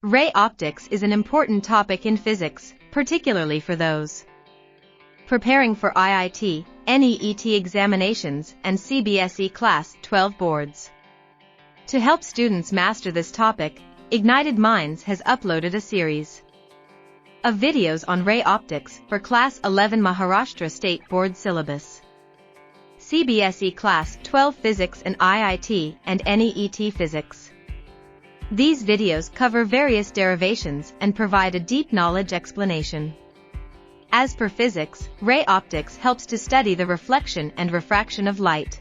Ray optics is an important topic in physics, particularly for those preparing for IIT, NEET examinations, and CBSE Class 12 boards. To help students master this topic, Ignited Minds has uploaded a series of videos on ray optics for Class 11 Maharashtra State Board syllabus, CBSE Class 12 Physics and IIT and NEET Physics. These videos cover various derivations and provide a deep knowledge explanation. As per physics, ray optics helps to study the reflection and refraction of light.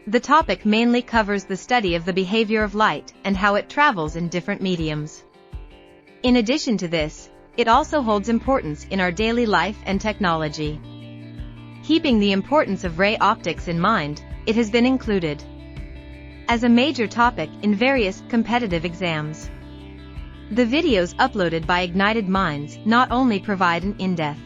The topic mainly covers the study of the behavior of light and how it travels in different mediums. In addition to this, it also holds importance in our daily life and technology. Keeping the importance of ray optics in mind, it has been included as a major topic in various competitive exams. The videos uploaded by Ignited Minds not only provide an in-depth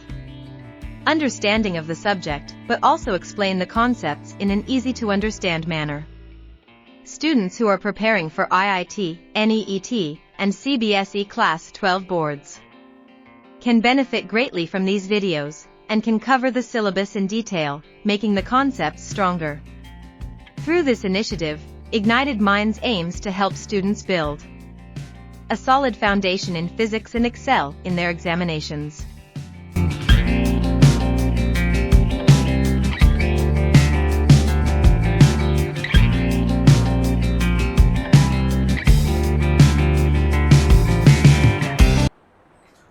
understanding of the subject, but also explain the concepts in an easy-to-understand manner. Students who are preparing for IIT, NEET, and CBSE Class 12 boards can benefit greatly from these videos, and can cover the syllabus in detail, making the concepts stronger. Through this initiative, Ignited Minds aims to help students build a solid foundation in physics and excel in their examinations.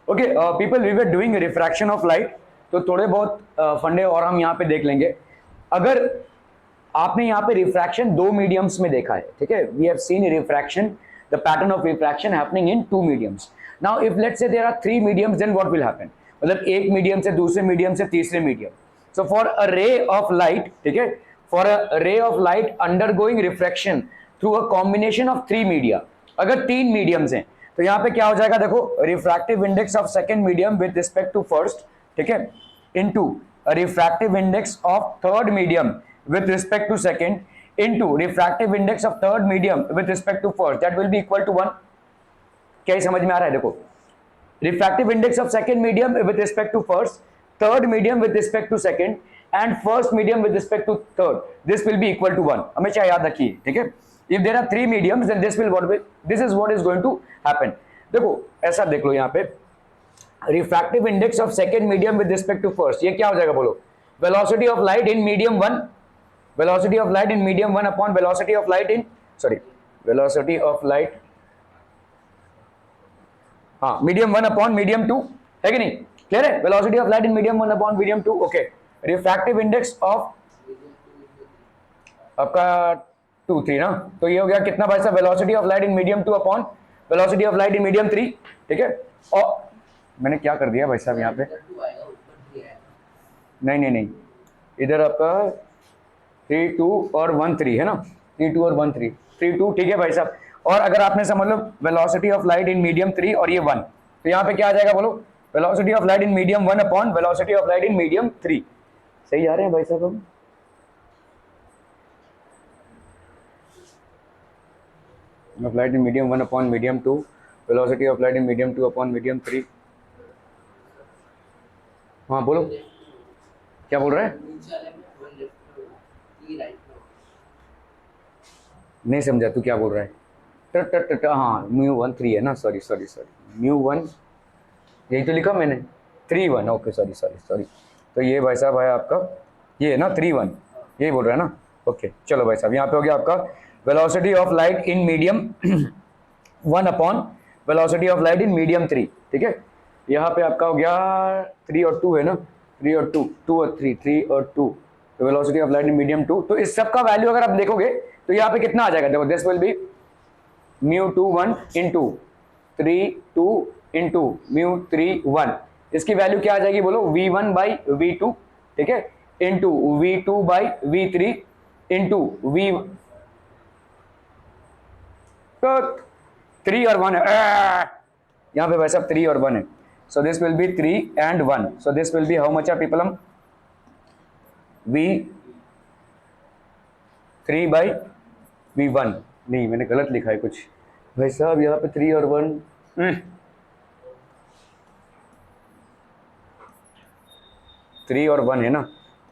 Okay, people, we were doing refraction of light, तो थोड़े बहुत फंडे और हम यहाँ पे देख लेंगे. अगर आपने यहाँ पे रिफ्रैक्शन दो मीडियम्स में देखा है, ठीक है, we have seen refraction, the pattern of refraction happening in two mediums. Now if let's say there are three mediums, then what will happen? मतलब एक मीडियम से दूसरे मीडियम से तीसरे medium. So for a ray of light, ठीक है, for a ray of light undergoing refraction through a combination of three media, अगर तीन मीडियम्स हैं तो यहाँ पे क्या हो जाएगा, देखो, refractive index of second medium with respect to first, ठीक है, into refractive index of third medium with respect to second into refractive index of third medium with respect to first, that will be equal to 1. क्या समझ में आ रहा है? देखो, refractive index of second medium with respect to first, third medium with respect to second and first medium with respect to third, this will be equal to 1. हमेशा याद रखिए, ठीक है. If there are three mediums, then this is what is going to happen. देखो, ऐसा देख लो यहाँ पे, refractive index of second medium with respect to first, ये क्या हो जाएगा बोलो? Velocity of light in medium 1, velocity of light in medium 1 upon velocity of light in, velocity of light, हाँ, medium 1 upon medium 2, है कि नहीं? क्लियर है? velocity of light in medium 1 upon medium 2, okay. refractive index of आपका 2 3 ना, तो ये हो गया कितना भाई साहब? velocity of light in medium 2 upon velocity of light in medium 3, ठीक है. और मैंने क्या कर दिया भाई साहब यहाँ पे? नहीं, इधर आपका 3 2 और 1 3 है ना, 3 2 और 1 3, 3 2, ठीक है भाई साहब. और अगर आपने समझ लो velocity of light in medium 3 और ये 1, तो यहाँ पे क्या आ जाएगा बोलो? Velocity of light in medium 1 upon velocity of light in medium 3. सही जा रहे हैं भाई साहब हम? Of light in medium 1 upon medium 2, velocity of light in medium 2 upon medium 3. हाँ बोलो, क्या बोल रहे हैं? नहीं समझा, तू क्या बोल रहा है? हाँ, म्यू 1 3 है ना, सॉरी, म्यू 1 यही तो लिखा मैंने, 3 1, ओके, सॉरी. तो ये भाई साहब है आपका, ये है ना 3 1, यही बोल रहा है ना, ओके. चलो भाई साहब, यहाँ पे हो गया आपका velocity of light in medium 1 upon velocity of light in medium 3, ठीक है. यहाँ पे आपका हो गया 3 और 2 है ना, 3 और 2, 2 और 3, 3 और 2, तो velocity of light in medium 2. तो इस सब का वैल्यू अगर आप देखोगे तो यहाँ पे कितना आ जाएगा? देखो, this will B mu 2 1 into 3 2 into mu 3 1. इसकी वैल्यू क्या आ जाएगी बोलो? v1 बाई v2, ठीक है, into v2 by v3 into v, तो 3 और 1 है यहाँ पे वैसा 3 और 1 है. So this will be 3 and 1. So this will be how much are people? V3 by V1. नहीं, मैंने गलत लिखा है कुछ भाई साहब. यहाँ पे 3 और 1 3 और 1 है ना,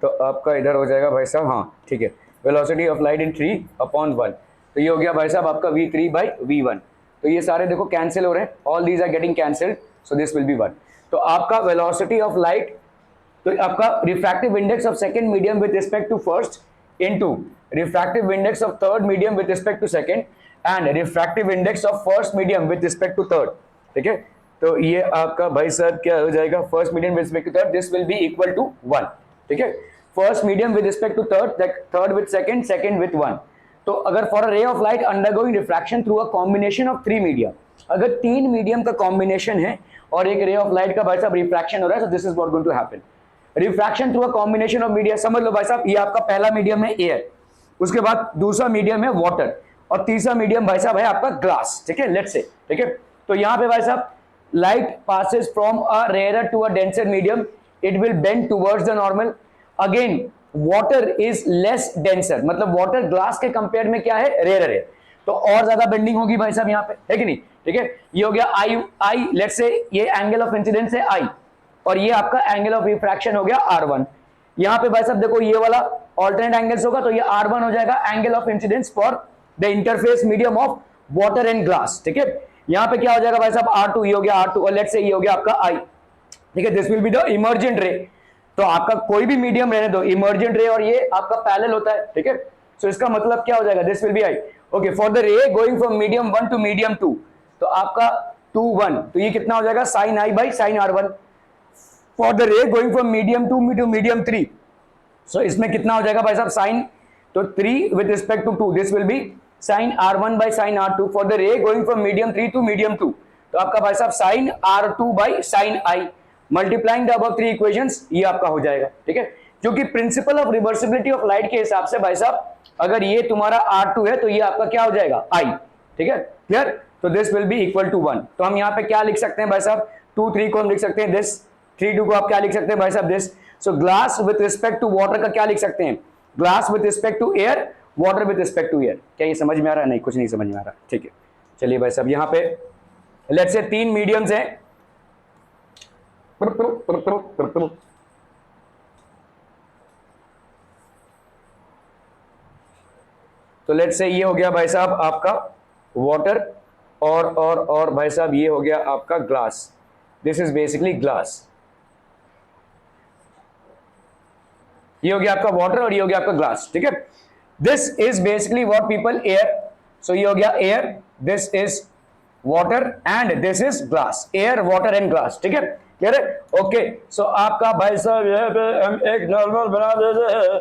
तो आपका इधर हो जाएगा भाई साहब, हाँ ठीक है, वेलोसिटी ऑफ लाइट इन 3/1, तो ये हो गया भाई साहब आपका v3/v1। तो ये सारे देखो कैंसिल हो रहे हैं, all these are getting cancelled, so this will be 1। तो आपका वेलोसिटी ऑफ लाइट, तो आपका refractive index of second medium with respect to first into refractive index of third medium with respect to second and refractive index of first medium with respect to third, ठीक है। तो ये आपका भाई साहब क्या हो जाएगा, first medium with respect to third, this will be equal to 1, ठीक है। First medium with respect to third, third with second, second with 1। तो अगर for a ray of light undergoing refraction through a combination of 3 medium, अगर 3 medium का combination है और एक रे ऑफ लाइट का भाई साहब रिफ्रैक्शन हो रहा है, so this is what going to happen, refraction through a combination of media. समझ लो भाई साहब, ये आपका पहला मीडियम है एयर, उसके बाद दूसरा मीडियम है वाटर, और तीसरा मीडियम भाई साहब है आपका ग्लास, ठीक है, लेट्स से, ठीक है। तो यहाँ पे भाई साहब light passes from a rarer to a denser medium, it will bend towards the normal. Again water is less denser, मतलब water glass के कंपेयर में क्या है, rarer है, तो और ज्यादा बेंडिंग होगी भाई साहब यहाँ पे, है कि नहीं, ठीक है। ये हो गया I लेट्स से ये एंगल ऑफ इंसिडेंस है I, और ये आपका एंगल ऑफ रिफ्रैक्शन हो गया R1। यहाँ पे भाई साहब देखो ये वाला ऑल्टरनेट एंगल्स होगा, तो ये R1 हो जाएगा angle of incidence for the interface medium of water and glass, ठीक है। यहाँ पे क्या हो जाएगा भाई साहब R2, ये हो गया R2, और लेट्स से ये हो गया आपका I, ठीक है। This will be the emergent रे, तो आपका कोई भी मीडियम रहने दो, इमर्जेंट रे और ये आपका पैरेलल होता है, ठीक है। सो इसका मतलब क्या हो जाएगा, this will be I, okay. For the ray going from medium 1 to medium 2, तो आपका 2 1, तो ये कितना हो जाएगा sin I by sin R1। For the ray going from medium 2 to medium 3, so इसमें कितना हो जाएगा भाई साहब sin, तो 3 with respect to 2, this will be sin R1 by sin R2 for the ray going from medium 3 to medium 2, तो आपका भाई साहब sin R2 by sin I multiplying the above 3 equations, ये आपका हो जाएगा, ठीक है। क्योंकि principal of reversibility of light के हिसाब से भाई साहब अगर ये तुम्हारा R2 है तो ये आपका क्या हो जाएगा I, ठीक है, क्लियर। तो this will be equal to 1। तो हम यहाँ पे क्या लिख सकते हैं भाई साहब, 2 3 को हम लिख सकते हैं दिस, 3 2 को आप क्या लिख सकते हैं भाई साहब this. So glass with respect to water का क्या लिख सकते हैं, glass with respect to air, water with respect to air. क्या ये समझ में आ रहा है, नहीं कुछ नहीं समझ में आ रहा, ठीक है। चलिए भाई साहब यहाँ पे लेट्स से 3 मीडियम्स हैं, तो लेट्स से ये हो गया भाई साहब आपका वाटर, और भाई साहब ये हो गया आपका glass, this is basically glass, ये हो गया आपका वाटर और ये हो गया आपका ग्लास, ठीक है। This is basically what people air, so ये हो गया air, this is water and this is glass, air water and glass, ठीक है, क्लियर है, ओके। सो आपका भाई साहब यहाँ पे हम एक नॉर्मल बना देते हैं,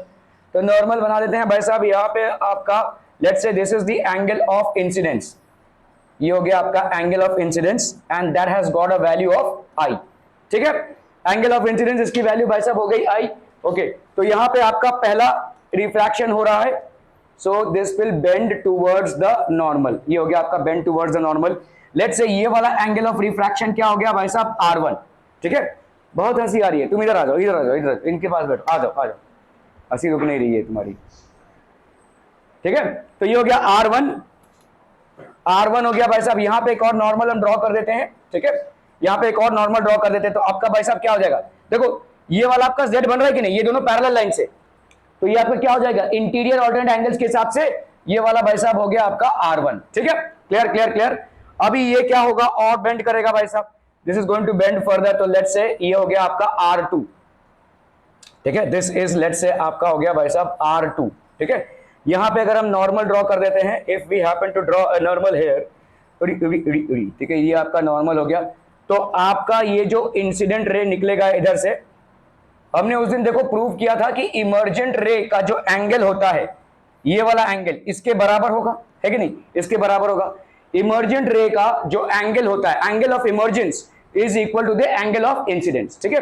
तो नॉर्मल बना देते हैं भाई साहब। यहाँ पे आपका let's say this is the angle of incidence, ये हो गया आपका angle of incidence and that has got a value of I, ठीक है। एंगल ऑफ इंसिडेंस इसकी वैल्यू भाई साहब हो गई I, ओके। तो यहाँ पे आपका पहला रिफ्रैक्शन हो रहा है, so this will bend towards the normal, ये हो गया आपका bend towards the normal. Let's say ये वाला एंगल ऑफ रिफ्रैक्शन क्या हो गया भाई साहब R1, ठीक है। बहुत हंसी आ रही है, तुम इधर आ जाओ, इधर आ जाओ, इधर इनके पास बैठो, आ जाओ आ जाओ, हंसी रुक नहीं रही है तुम्हारी, ठीक है। तो ये हो गया R1 हो गया भाई साहब। यहाँ पे एक और नॉर्मल हम ड्रॉ कर देते हैं, ठीक है, यहाँ पे एक और नॉर्मल ड्रॉ कर देते हैं, तो आपका भाई साहब क्या हो जाएगा, देखो ये वाला आपका Z बन रहा है कि नहीं, ये दोनों पैरेलल लाइन से, तो ये आपका क्या हो जाएगा इंटीरियर ऑल्टरनेट एंगल्स के हिसाब से, ये वाला भाई साहब हो गया आपका R1, ठीक है, क्लियर क्लियर क्लियर। अभी ये क्या होगा और बेंड करेगा भाई साहब, this is going to bend further, तो लेट्स से ये हो गया आपका R2, ठीक है, दिस इज लेट्स से आपका हो गया भाई साहब R2, ठीक है। यहाँ पे अगर हम नॉर्मल ड्रॉ कर देते हैं, if we happen to draw a normal here, ठीक है, ये आपका नॉर्मल हो गया। तो आपका ये जो इंसिडेंट रे निकलेगा इधर से, हमने उस दिन देखो प्रूव किया था कि इमर्जेंट रे का जो एंगल होता है, ये वाला एंगल इसके बराबर होगा, है कि नहीं, इसके बराबर होगा। इमर्जेंट रे का जो एंगल होता है, angle of emergence is equal to the angle of incidence, ठीक है।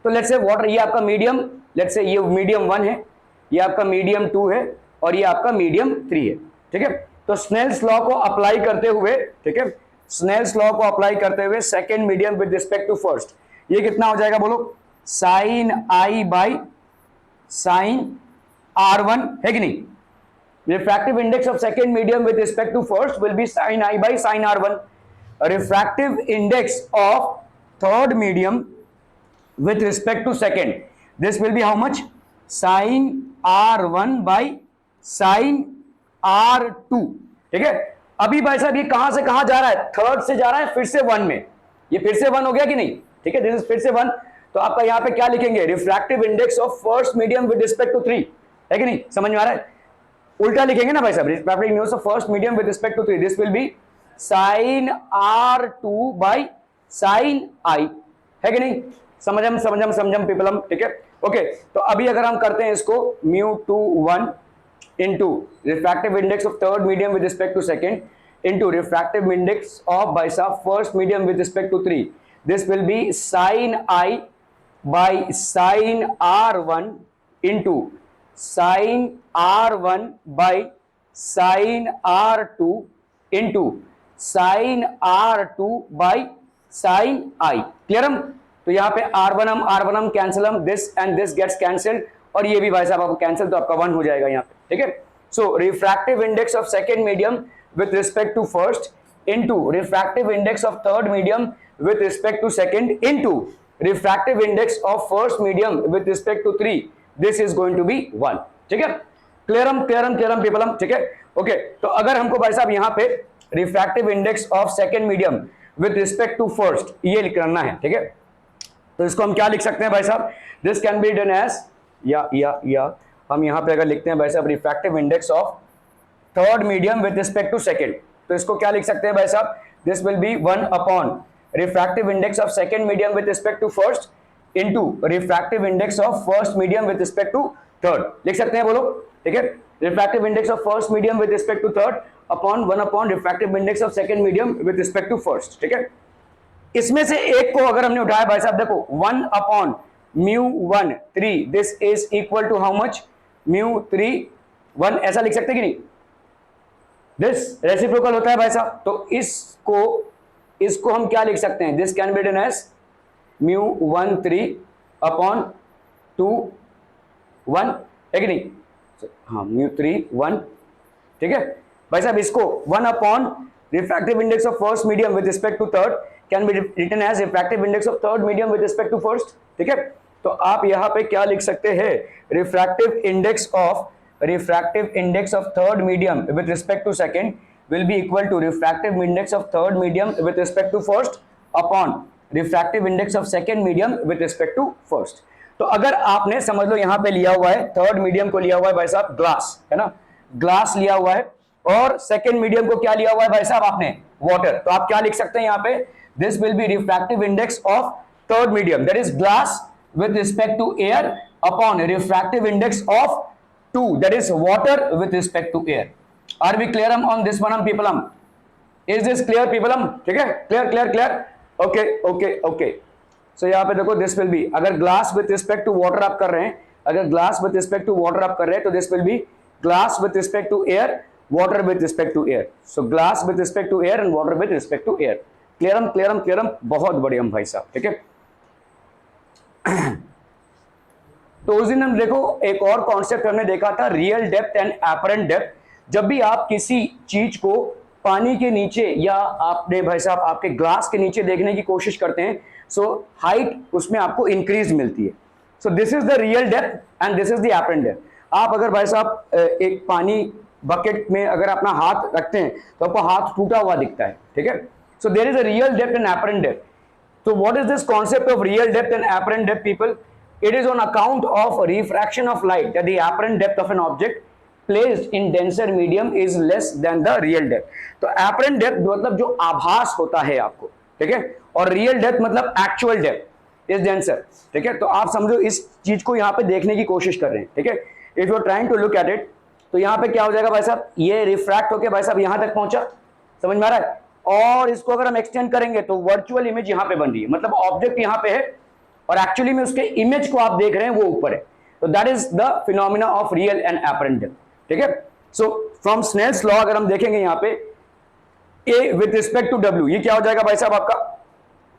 तो लेट्स से वाटर, ये आपका मीडियम, लेट्स से ये मीडियम 1 है, ये आपका मीडियम 2 है, और ये आपका मीडियम 3 है, ठीक है। तो स्नेल्स लॉ को अप्लाई करते हुए, ठीक है, स्नेल्स लॉ को अप्लाई करते हुए second medium with respect to first, ये कितना हो जाएगा बोलो, sign I by sine R1, है कि नहीं। Refractive index of second medium with respect to first will be sine I by sine R1। refractive index of third medium with respect to second, this will be how much? Sin r1 by sin r2. ठीक है, अभी भाई साहब ये कहां से कहां जा रहा है? थर्ड से जा रहा है फिर से वन में, ये फिर से वन हो गया कि नहीं? ठीक है, दिस इज फिर से वन, तो आपका यहां पे क्या लिखेंगे? Refractive index of first medium with respect to 3, है कि नहीं? समझ में आ रहा है? उल्टा लिखेंगे ना भाई साहब, refractive index of first medium with respect to 3, this will be sin r2 by sin i, है कि नहीं? समझम पीपलम, ठीक है, ओके। तो अभी अगर हम करते हैं इसको μ21 into refractive index of third medium with respect to second into refractive index of by first medium with respect to 3, this will be sin I by sin r1 into sin r1 by sin r2 into sin r2 by sin I, clear? तो यहाँ पे r1 हम cancel, हम this and this gets cancelled, और ये भी भाई साहब आपको कैंसिल, तो आपका 1 हो जाएगा यहाँ पे, ठीक है। So refractive index of second medium with respect to first into refractive index of third medium with respect to second into refractive index of first medium with respect to 3, this is going to be 1, ठीक है। क्लियरम पीपलम, ठीक है, okay. तो अगर हमको भाई साहब यहाँ पे refractive index of second medium with respect to first ये लिख करना है, ठीक है, तो इसको हम क्या लिख सकते हैं भाई साहब? This can be done as या हम यहां पे अगर लिखते हैं भाई साहब refractive index of third medium with respect to second, तो इसको क्या लिख सकते हैं भाई साहब? This will be 1 upon refractive index of second medium with respect to first into refractive index of first medium with respect to third, लिख सकते हैं, बोलो, ठीक है। Refractive index of first medium with respect to third upon 1 upon refractive index of second medium with respect to first, ठीक है। इसमें से एक को अगर हमने उठाया भाई साहब, देखो 1 upon μ1 3, this is equal to how much? μ3 1, ऐसा लिख सकते कि नहीं? दिस रेसिप्रोकल होता है भाई साहब, तो इसको हम क्या लिख सकते हैं? This can be done as μ1 3 upon 2 1, है कि नहीं? हाँ, μ3 1, ठीक है भाई साहब। इसको 1 upon refractive index of first medium with respect to third can be written as refractive index of third medium with respect to first, ठीक है। तो आप यहां पे क्या लिख सकते हैं? Refractive index of third medium with respect to second will be equal to refractive index of third medium with respect to first upon refractive index of second medium with respect to first. तो अगर आपने समझ लो यहां पे लिया हुआ है third medium को लिया हुआ है भाई साहब ग्लास, है ना, ग्लास लिया हुआ है, और सेकंड मीडियम को क्या लिया हुआ है भाई साहब आपने? वाटर। तो आप क्या लिख सकते हैं यहाँ पे? This will be refractive index of third medium, that is glass with respect to air upon refractive index of 2, that is water with respect to air. Are we clear on this one people? Is this clear people? ठीक है, clear, okay. So यहाँ पे देखो, this will be, अगर glass with respect to water आप कर रहे हैं, तो this will be glass with respect to air, water with respect to air, so glass with respect to air and water with respect to air, क्लियरम, बहुत बढ़िया भाई साहब, ठीक है। तो उस दिन हम देखो एक और कॉन्सेप्ट हमने देखा था, real depth and apparent depth. जब भी आप किसी चीज को पानी के नीचे या आपने भाई साहब आपके ग्लास के नीचे देखने की कोशिश करते हैं, सो हाइट उसमें आपको इंक्रीज मिलती है। So this is the real depth and this is the apparent depth. आप अगर भाई साहब एक पानी बकेट में अगर अपना हाथ रखते हैं तो आपको हाथ टूटा हुआ दिखता है, ठीक है। So there is a real depth and apparent depth. तो what is this concept of real depth and apparent depth people? It is on account of refraction of light that the apparent depth of an object placed in denser medium is less than the real depth. तो apparent depth मतलब जो आभास होता है आपको, ठीक है, और रियल डेप्थ मतलब एक्चुअल डेप्थ इज डेंसर, ठीक है। तो आप समझो इस चीज को यहाँ पे देखने की कोशिश कर रहे हैं, ठीक है। If you are trying to look at it, तो यहाँ पे क्या हो जाएगा भाई साहब? ये रिफ्रैक्ट होके भाई साहब यहां तक पहुंचा, समझ में आ रहा है? और इसको अगर हम एक्सटेंड करेंगे तो वर्चुअल इमेज यहां पे बन रही है, मतलब ऑब्जेक्ट यहां पे है और एक्चुअली में उसके इमेज को आप देख रहे हैं वो ऊपर है। तो that is the phenomena of real and apparent depth, ठीक है। सो फ्रॉम स्नेल्स लॉ अगर हम देखेंगे यहाँ पे A with respect to W, ये क्या हो जाएगा भाई साहब आपका?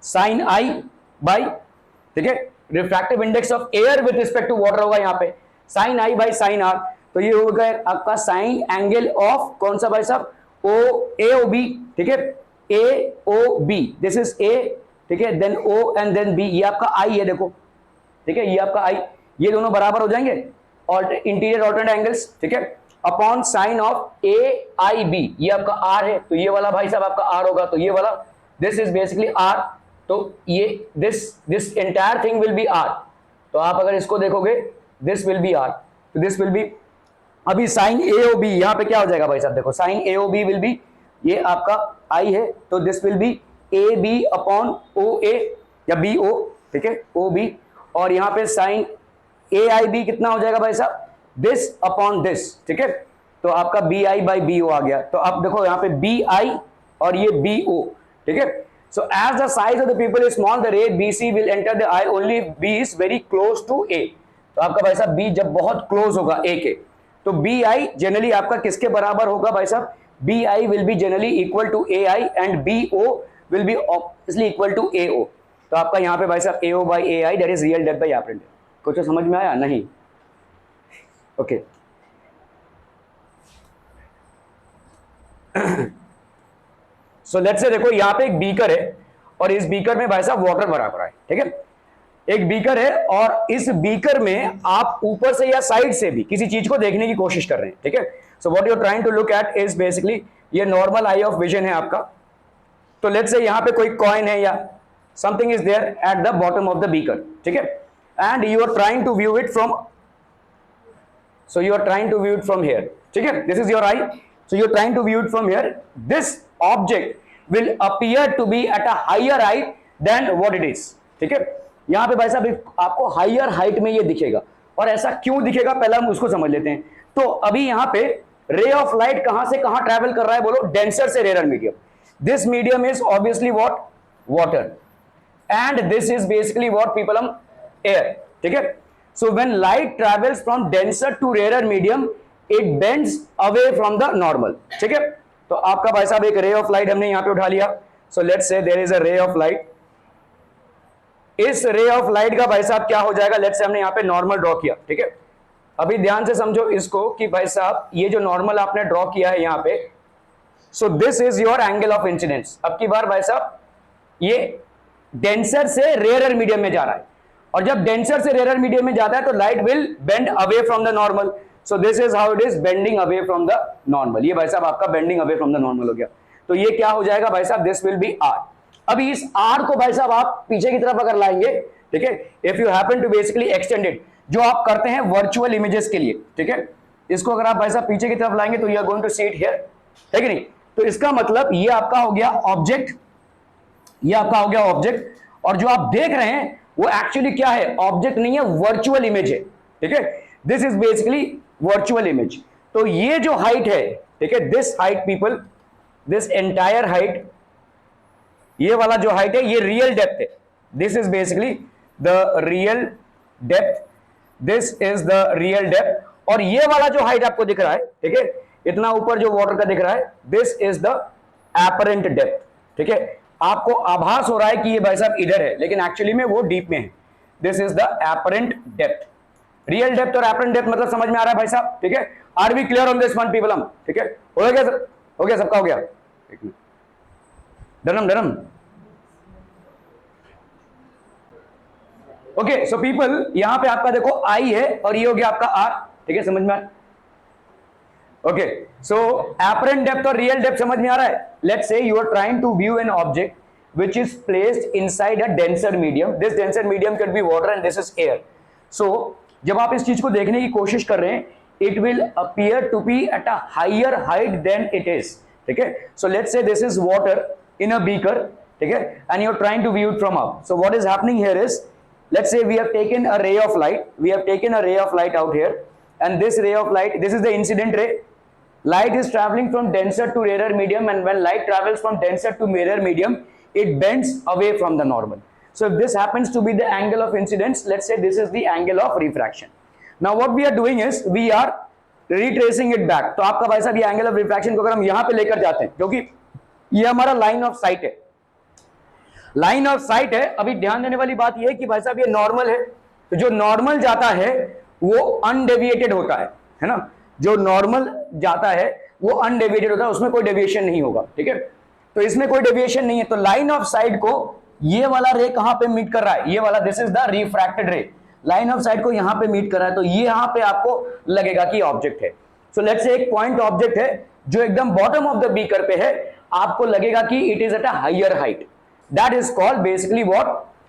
साइन आई बाई, ठीक है, refractive index of air with respect to water होगा यहाँ पे sine I by sine R. तो ये हो गया आपका साइन एंगल ऑफ कौन सा भाई साहब? ओ ए ओ बी, ठीक है, A O B, this is A, ठीक है, then O and then B, ये आपका आई है, देखो, ठीक है, ये आपका आई, ये दोनों बराबर हो जाएंगे इंटीरियर ऑल्टरनेट एंगल्स, ठीक है, upon sine of A I B, ये आपका आर है, तो ये वाला भाई साहब आपका आर होगा, तो ये वाला दिस इज बेसिकली आर, तो ये this entire thing will be R, तो आप अगर इसको देखोगे दिस विल बी आर, तो दिस विल बी, अभी साइन ए ओ बी यहां पे क्या हो जाएगा भाई साहब, देखो sine A O B will be, ये आपका आई है, तो this will be A B upon O A या बी ओ, ठीक है, ओ बी, और यहां पे साइन ए आई बी कितना हो जाएगा भाई साहब, दिस अपॉन दिस, ठीक है, तो आपका B I by B O आ गया, तो आप देखो यहां पे बी आई और ये बी ओ, ठीक है, so as the size of the pupil is small, the ray BC will enter the eye only B is very close to A, तो आपका भाई साहब B जब बहुत क्लोज होगा A के, तो BI जनरली आपका किसके बराबर होगा भाई साहब, BI will be generally equal to AI and BO will be obviously equal to AO, तो आपका यहाँ पे भाई साहब AO by AI that is real depth by apparent depth, कुछ समझ में आया नहीं? ओके सो लेट्स से देखो यहाँ पे एक बीकर है और इस बीकर में भाई साहब वाटर भरा पड़ा है, ठीक है, एक बीकर है और इस बीकर में आप ऊपर से या साइड से भी किसी चीज को देखने की कोशिश कर रहे हैं, ठीक है, so what you are trying to look at is basically ये नॉर्मल आई ऑफ विजन है आपका, तो लेट्स से यहाँ पे कोई कॉइन है या something is there at the bottom of the beaker, ठीक है, and you are trying to view it from, so you are trying to view it from here, ठीक है, this is your eye, so you are trying to view it from here, this object will appear to be at a higher height than what it is, ठीक है, यहाँ पे भाई साहब आपको higher height में ये दिखेगा, और ऐसा क्यों दिखेगा पहले हम उसको समझ लेते हैं, तो अभी यहाँ पे रे ऑफ लाइट कहां से कहां ट्रेवल कर रहा है बोलो, डेंसर से rare medium, this medium is obviously what, water, and this is basically what people air, ठीक है, so when light travels from denser to rarer medium it bends away from the normal, ठीक है, तो आपका भाई साहब एक रे ऑफ लाइट हमने यहां पे उठा लिया, so let's say there is a ray of light, इस रे ऑफ लाइट का भाई साहब क्या हो जाएगा, लेट्स से हमने यहां पे नॉर्मल ड्रॉ किया, ठीक है, अभी ध्यान से समझो इसको कि भाई साहब ये जो नॉर्मल आपने ड्रॉ किया है यहां पे, so this is your angle of incidence, अब की बार भाई साहब ये डेंसर से रेयर मीडियम में जा रहा है, और जब डेंसर से रेयर मीडियम में जाता है तो light will bend away from the normal, so this is how it is bending away from the normal, ये भाई साहब आपका bending away from the normal हो गया, तो ये क्या हो जाएगा भाई साहब, दिस विल बी आर, अभी इस आर को भाई साहब आप पीछे की तरफ अगर लाएंगे, ठीक है, if you happen to basically extend it, जो आप करते हैं वर्चुअल इमेजेस के लिए, ठीक है, इसको अगर आप भाई साहब पीछे की तरफ लाएंगे तो you are going to see it here, है कि नहीं, तो इसका मतलब ये आपका हो गया ऑब्जेक्ट, ये आपका हो गया ऑब्जेक्ट, और जो आप देख रहे हैं वो एक्चुअली क्या है, ऑब्जेक्ट नहीं है, वर्चुअल इमेज है, ठीक है, this is basically virtual image, तो ये जो हाइट है, ठीक है, this height people, this entire height, ये वाला जो हाइट है ये रियल डेप्थ है, this is basically the real depth, this is the real depth, और ये वाला जो हाइट आपको दिख रहा है, ठीक है, इतना ऊपर जो वाटर का दिख रहा है, this is the apparent depth, ठीक है, आपको आभास हो रहा है कि ये भाई साहब इधर है, लेकिन एक्चुअली में वो डीप में है, this is the apparent depth, real depth और एपरेंट डेप्थ मतलब समझ में आ रहा है भाई साहब, ठीक है, are we clear on this one people, हम ठीक है, हो गया सर, हो गया, सबका हो गया, डरम डरम, ओके, सो पीपल यहां पे आपका देखो आई है और ये हो गया आपका आर, ठीक है, समझ में आ, ओके, सो एपरेंट डेप्थ और रियल डेप्थ समझ में आ रहा है, let's say you are trying to view an object which is placed inside a denser medium, this denser medium could be water and this is air, so जब आप इस चीज को देखने की कोशिश कर रहे हैं, it will appear to be at a higher height than it is, ठीक है, so let's say this is water in a beaker, ठीक है, and you are trying to view it from up, so what is happening here is, let's say we have taken a ray of light, we have taken a ray of light out here, and this ray of light, this is the incident ray, light is traveling from denser to rarer medium, and when light travels from denser to rarer medium it bends away from the normal, so if this happens to be the angle of incidence, let's say this is the angle of refraction, now what we are doing is we are retracing it back, तो आपका भाई साहब ये angle of refraction को अगर हम यहां पे लेकर जाते हैं, क्योंकि ये हमारा लाइन ऑफ साइट है, लाइन ऑफ साइट है, अभी ध्यान देने वाली बात ये है कि भाई साहब ये नॉर्मल है, तो जो नॉर्मल जाता है वो अनडेविएटेड होता है ना, जो नॉर्मल जाता है वो अनडेविएटेड होता है, उसमें कोई डेविएशन नहीं होगा, ठीक है, तो इसमें कोई डेविएशन नहीं है। तो लाइन ऑफ साइट को ये वाला रे कहां पे मीट कर रहा है, ये वाला, दिस इज द रिफ्रैक्टेड रे, लाइन ऑफ साइट को यहां पे मीट कर रहा है, तो ये यहां पे आपको लगेगा कि ऑब्जेक्ट है। सो लेट्स से एक पॉइंट ऑब्जेक्ट है जो एकदम बॉटम ऑफ द बीकर पे है, आपको लगेगा कि it is at a higher height, that is called basically what,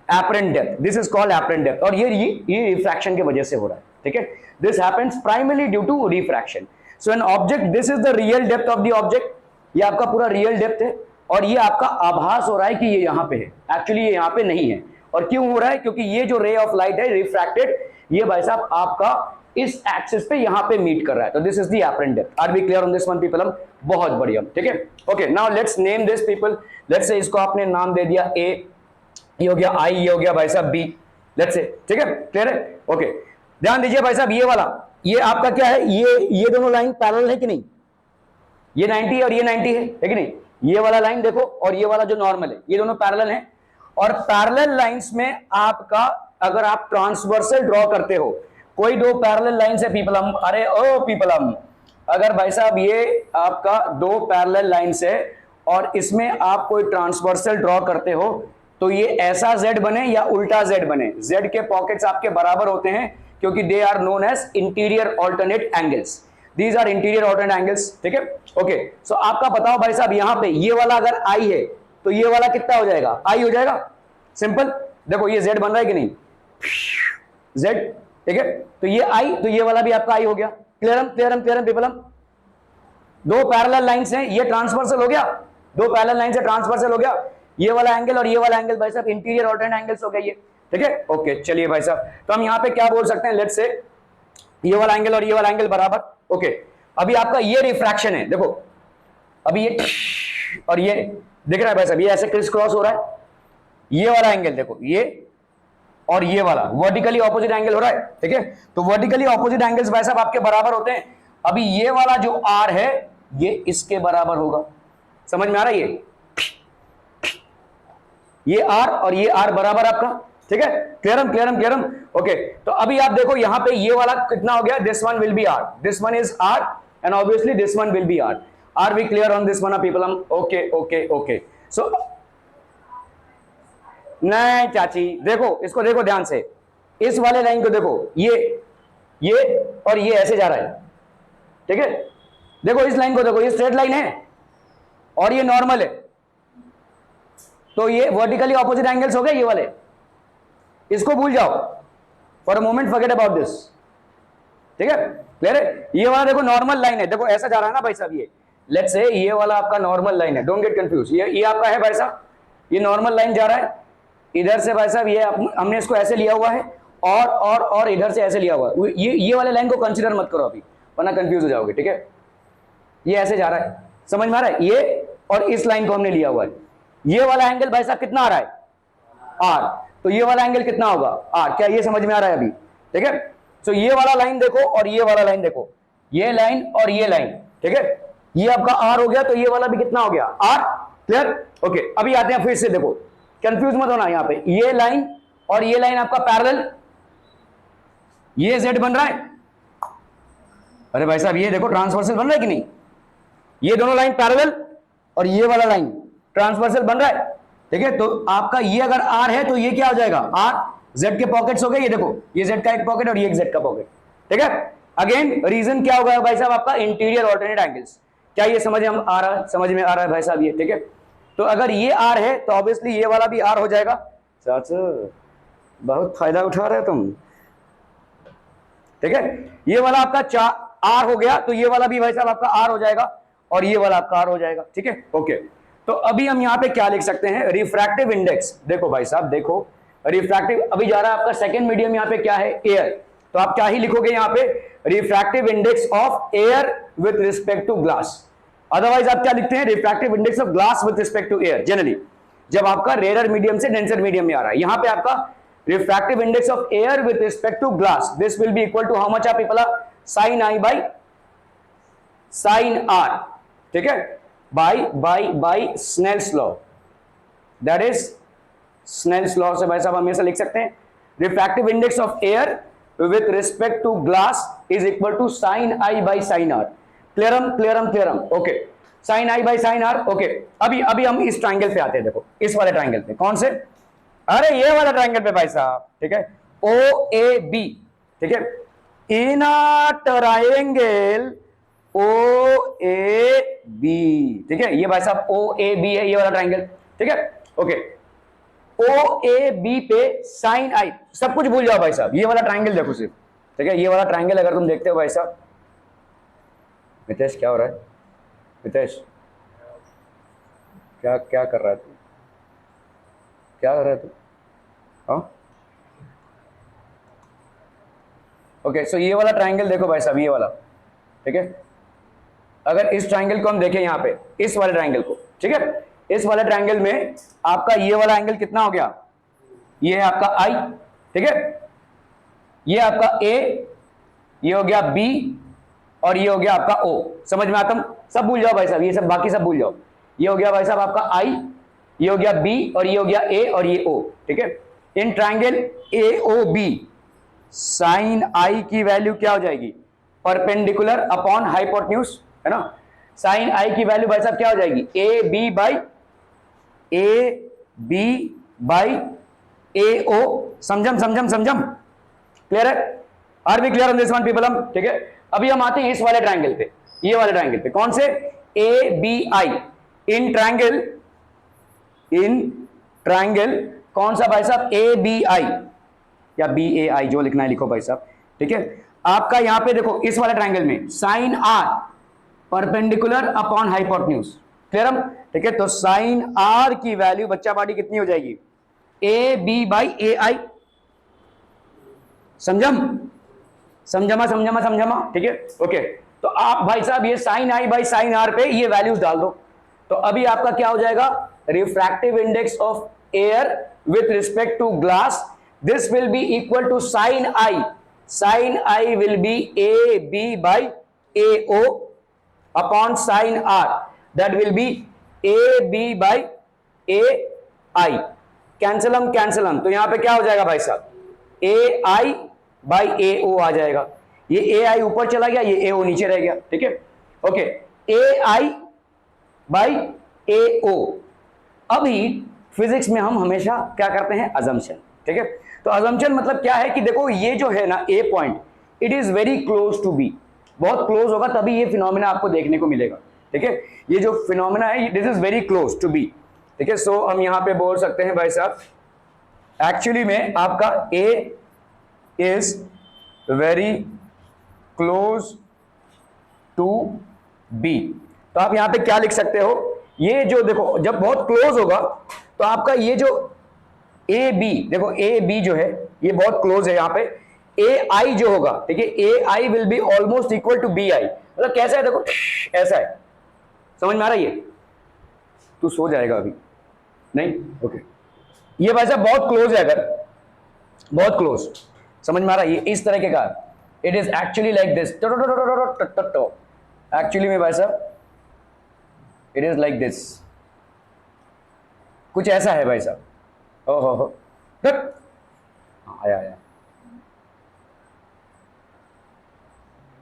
apparent depth, this is called apparent depth, और ये रिफ्रैक्शन की वजह से हो रहा है, ठीक है। This happens primarily due to refraction. So an object, this is the real depth of the object, ये आपका पूरा रियल डेप्थ है, और ये आपका आभास हो रहा है कि ये यहां पे है, एक्चुअली ये यहां पे नहीं है। और क्यों हो रहा है, क्योंकि ये जो रे ऑफ लाइट है रिफ्रैक्टेड, ये भाई साहब आपका इस एक्सिस पे यहां पे मीट कर रहा है, तो this is the apparent depth. Are we clear on this one people? हम बहुत बढ़िया, ठीक है। Okay, now let's name this people. Let's say इसको आपने नाम दे दिया ए, ये हो गया आई, ये हो गया भाई साहब बी, लेट्स से, ठीक है, क्लियर है। ओके, ध्यान दीजिए भाई साहब, ये वाला, ये आपका क्या है, ये दोनों लाइन पैरेलल है कि नहीं, ये 90 है और ये 90 है कि नहीं, ये वाला लाइन देखो और ये वाला जो नॉर्मल है, ये दोनों पैरेलल हैं। और पैरेलल लाइंस में आपका अगर आप ट्रांसवर्सल ड्रॉ करते हो, कोई दो पैरेलल लाइंस है पीपलम, अरे ओ पीपलम, अगर भाई साहब ये आपका दो पैरेलल लाइंस है और इसमें आप कोई ट्रांसवर्सल ड्रॉ करते हो, तो ये ऐसा जेड बने या उल्टा जेड बने, जेड के पॉकेट्स आपके बराबर होते हैं क्योंकि they are known as interior alternate angles, these are interior alternate angles, ठीक है। ओके, सो आपका बताओ भाई साहब, यहां पे ये वाला अगर आई है तो ये वाला कितना हो जाएगा, आई हो जाएगा, सिंपल। देखो ये जेड बन रहा है कि नहीं, जेड, ठीक है, तो ये आई, तो ये वाला भी आपका आई हो गया। क्लियरम क्लियरम क्लियरम पीपलम, दो पैरेलल लाइंस हैं, ये ट्रांसवर्सल हो गया, दो पैरेलल लाइन से ट्रांसवर्सल हो गया, ये वाला एंगल और ये वाला एंगल भाई साहब इंटीरियर ऑल्टरनेट एंगल्स हो गए ये, ठीक है। ओके, चलिए भाई साहब, तो हम यहां पे क्या बोल सकते हैं, लेट्स से ये वाला एंगल और ये वाला एंगल बराबर। ओके, अभी आपका ये रिफ्रैक्शन है, देखो अभी ये और ये दिख रहा है भाई साहब, ये ऐसे क्रिस क्रॉस हो रहा है, ये वाला एंगल देखो, ये और ये वाला वर्टिकली ऑपोजिट एंगल हो रहा है, ठीक है। तो वर्टिकली ऑपोजिट एंगल्स भाई साहब आपके बराबर होते हैं। अभी ये वाला जो आर है ये इसके बराबर होगा, समझ में आ रहा है, ये आर और ये आर बराबर आपका, ठीक है। क्लियरम क्लियरम क्लियरम। ओके, तो अभी आप देखो यहां पे ये वाला कितना हो गया, this one will be R, this one is R and obviously this one will be R. Are we clear on this one people? हम ओके ओके ओके। सो नहीं चाची, देखो इसको देखो ध्यान से, इस वाले लाइन को देखो, ये और ये ऐसे जा रहा है, ठीक है। देखो इस लाइन को देखो, ये स्ट्रेट लाइन है और ये नॉर्मल है, तो ये वर्टिकली ऑपोजिट एंगल्स हो गए ये वाले, इसको भूल जाओ, for a moment forget about this, ठीक है, क्लियर है। ये वाला देखो नॉर्मल लाइन है, देखो ऐसा जा रहा है ना भाई साहब, ये लेट्स से ये वाला आपका नॉर्मल लाइन है, डोंट गेट कंफ्यूज, ये आपका है भाई साहब, ये नॉर्मल लाइन जा रहा है इधर से भाई साहब, ये हमने इसको ऐसे लिया हुआ है और इधर से ऐसे लिया हुआ है, ये वाले लाइन को कंसीडर मत करो अभी, वरना कंफ्यूज हो जाओगे, ठीक है। ये ऐसे जा रहा है, समझ में आ रहा है, ये और इस लाइन को हमने लिया हुआ है, ये वाला एंगल भाई साहब कितना आ रहा है, आर, तो ये वाला एंगल कितना होगा, आर, क्या ये समझ में आ रहा है अभी, ठीक है। सो ये वाला लाइन देखो और ये वाला लाइन देखो, ये लाइन और ये लाइन, ठीक है, ये आपका आर हो गया, तो ये वाला भी कितना हो गया, आर, क्लियर। ओके, अभी आते हैं फिर से, देखो कंफ्यूज मत होना, यहां पे ये लाइन और ये लाइन आपका पैरेलल, ये जेड बन रहा है, अरे भाई साहब ये देखो ट्रांसवर्सल बन रहा है कि नहीं, ये दोनों लाइन पैरेलल और ये वाला लाइन ट्रांसवर्सल बन रहा है, ठीक है। तो आपका ये अगर आर है तो ये क्या हो जाएगा, आर, जेड के पॉकेट्स हो गए, ये देखो ये जेड का एक पॉकेट और ये एक जेड का पॉकेट, ठीक है। अगेन रीजन क्या होगा भाई साहब आपका, इंटीरियर ऑल्टरनेट एंगल्स, क्या ये समझ में आ रहा है भाई साहब ये, ठीक है। तो अगर ये आर है तो ऑब्वियसली ये वाला भी आर हो जाएगा, चाचा बहुत फायदा उठा रहे तुम, ठीक है। ये वाला आपका आर हो गया, तो ये वाला भी भाई साहब आपका आर हो जाएगा और ये वाला आपका आर हो जाएगा, ठीक है। ओके, तो अभी हम यहां पे क्या लिख सकते हैं, रिफ्रैक्टिव इंडेक्स, देखो भाई साहब देखो रिफ्रैक्टिव, अभी जा रहा है आपका सेकंड मीडियम यहां पे क्या है, एयर, तो आप क्या ही लिखोगे यहां पे, refractive index of air with respect to glass, otherwise आप क्या लिखते हैं, refractive index of glass with respect to air, generally जब आपका रेयर मीडियम से डेंसर मीडियम में आ रहा है, यहां पे आपका refractive index of air with respect to glass, this will be equal to how much आप people, sine I by sine R, ठीक है, by Snell's law, that is Snell's law से भाई साहब हमेशा लिख सकते हैं, refractive index of air with respect to glass is equal to sine I by sine R, clear clear clear. Okay, sine I by sine R. Okay, अभी हम इस ट्राइंगल पे आते हैं। देखो इस वाले ट्राइंगल पे, कौन से, अरे ये वाला ट्राइंगल पे भाई साहब, ठीक है, ओ ए बी, ठीक है, इन a triangle O A B, ठीक है, ये भाई साहब ओ ए बी है, ये वाला ट्राइंगल, ठीक है। ओके, ओ ए बी पे साइन आई, सब कुछ भूल जाओ भाई साहब, ये वाला ट्राइंगल देखो सिर्फ, ठीक है, ये वाला ट्राइंगल अगर तुम देखते हो भाई साहब, मितेश क्या हो रहा है, मितेश क्या क्या कर रहा है तू, क्या कर रहा है तू, हाँ, ओके, सो ये वाला ट्राइंगल देखो भाई साहब, ये वाला, ठीक है, अगर इस ट्राइंगल को हम देखें यहाँ पे, इस वाले ट्राइंगल को, ठीक है, इस वाले ट्राइंगल में आपका ये वाला एंगल कितना हो गया, ये है आपका आई, ठीक है, ये आपका ए, ये हो गया बी, और ये हो गया आपका ओ। समझ में आता, सब भूल जाओ भाई साहब, ये सब बाकी सब भूल जाओ, ये हो गया भाई साहब आपका आई, ये हो गया बी, और ये हो गया ए, और ये ओ, ठीक है। In triangle A O B sine I की वैल्यू क्या हो जाएगी, परपेंडिकुलर अपॉन हाइपोटेन्यूज, है ना, साइन आई की वैल्यू भाई साहब क्या हो जाएगी, A B by A O. समझम समझम समझम, क्लियर है, are we clear on this one people हम, ठीक है। अभी हम आते हैं इस वाले ट्राइंगल पे, ये वाले ट्राइंगल पे, कौन से, A B I, in triangle कौन सा भाई साहब, ए बी आई या बी ए आई, जो लिखना है लिखो भाई साहब, ठीक है। आपका यहां पे देखो इस वाले ट्राइंगल में sine R perpendicular upon hypotenuse, clear हम, ठीक है। तो साइन आर की वैल्यू बच्चा पार्टी कितनी हो जाएगी, ए बी बाई ए आई, समझमा, ठीक है। ओके, तो आप भाई साहब ये sine I by sine R पे ये वैल्यूज डाल दो, तो अभी आपका क्या हो जाएगा, refractive index of air with respect to glass, this will be equal to sine I will be A B by A O upon sine R, that will be A B by A I, cancel, तो यहां पे क्या हो जाएगा भाई साहब, ए आई by A ओ आ जाएगा, ये ए आई ऊपर चला गया, ये ए ओ नीचे रह गया, ठीक है। Okay, A I by A ओ। अभी फिजिक्स में हम हमेशा क्या करते हैं, अजम्पशन, ठीक है। तो अजम्पशन मतलब क्या है कि देखो ये जो है ना A point, it is very close to B, बहुत क्लोज होगा तभी ये फिनोमेना आपको देखने को मिलेगा, ठीक है। ये जो फिनोमेना है this is very close to be, ठीक है। सो हम यहां पे बोल सकते हैं भाई साहब, एक्चुअली में आपका A is very close to B, तो आप यहां पे क्या लिख सकते हो, ये जो देखो जब बहुत क्लोज होगा तो आपका ये जो ए बी, देखो ए बी जो है ये बहुत क्लोज है, यहां पे ए आई जो होगा, ठीक है, A I will be almost equal to B I, मतलब कैसा है देखो, ऐसा है, समझ में आ रहा है, ये तू सो जाएगा अभी नहीं, ओके, ये भाई साहब बहुत क्लोज है, अगर बहुत क्लोज, समझ में आ रहा है, ये इस तरह के का, it is actually like this, actually में भाई साहब इट इज लाइक दिस, कुछ ऐसा है भाई साहब, ओहो आया,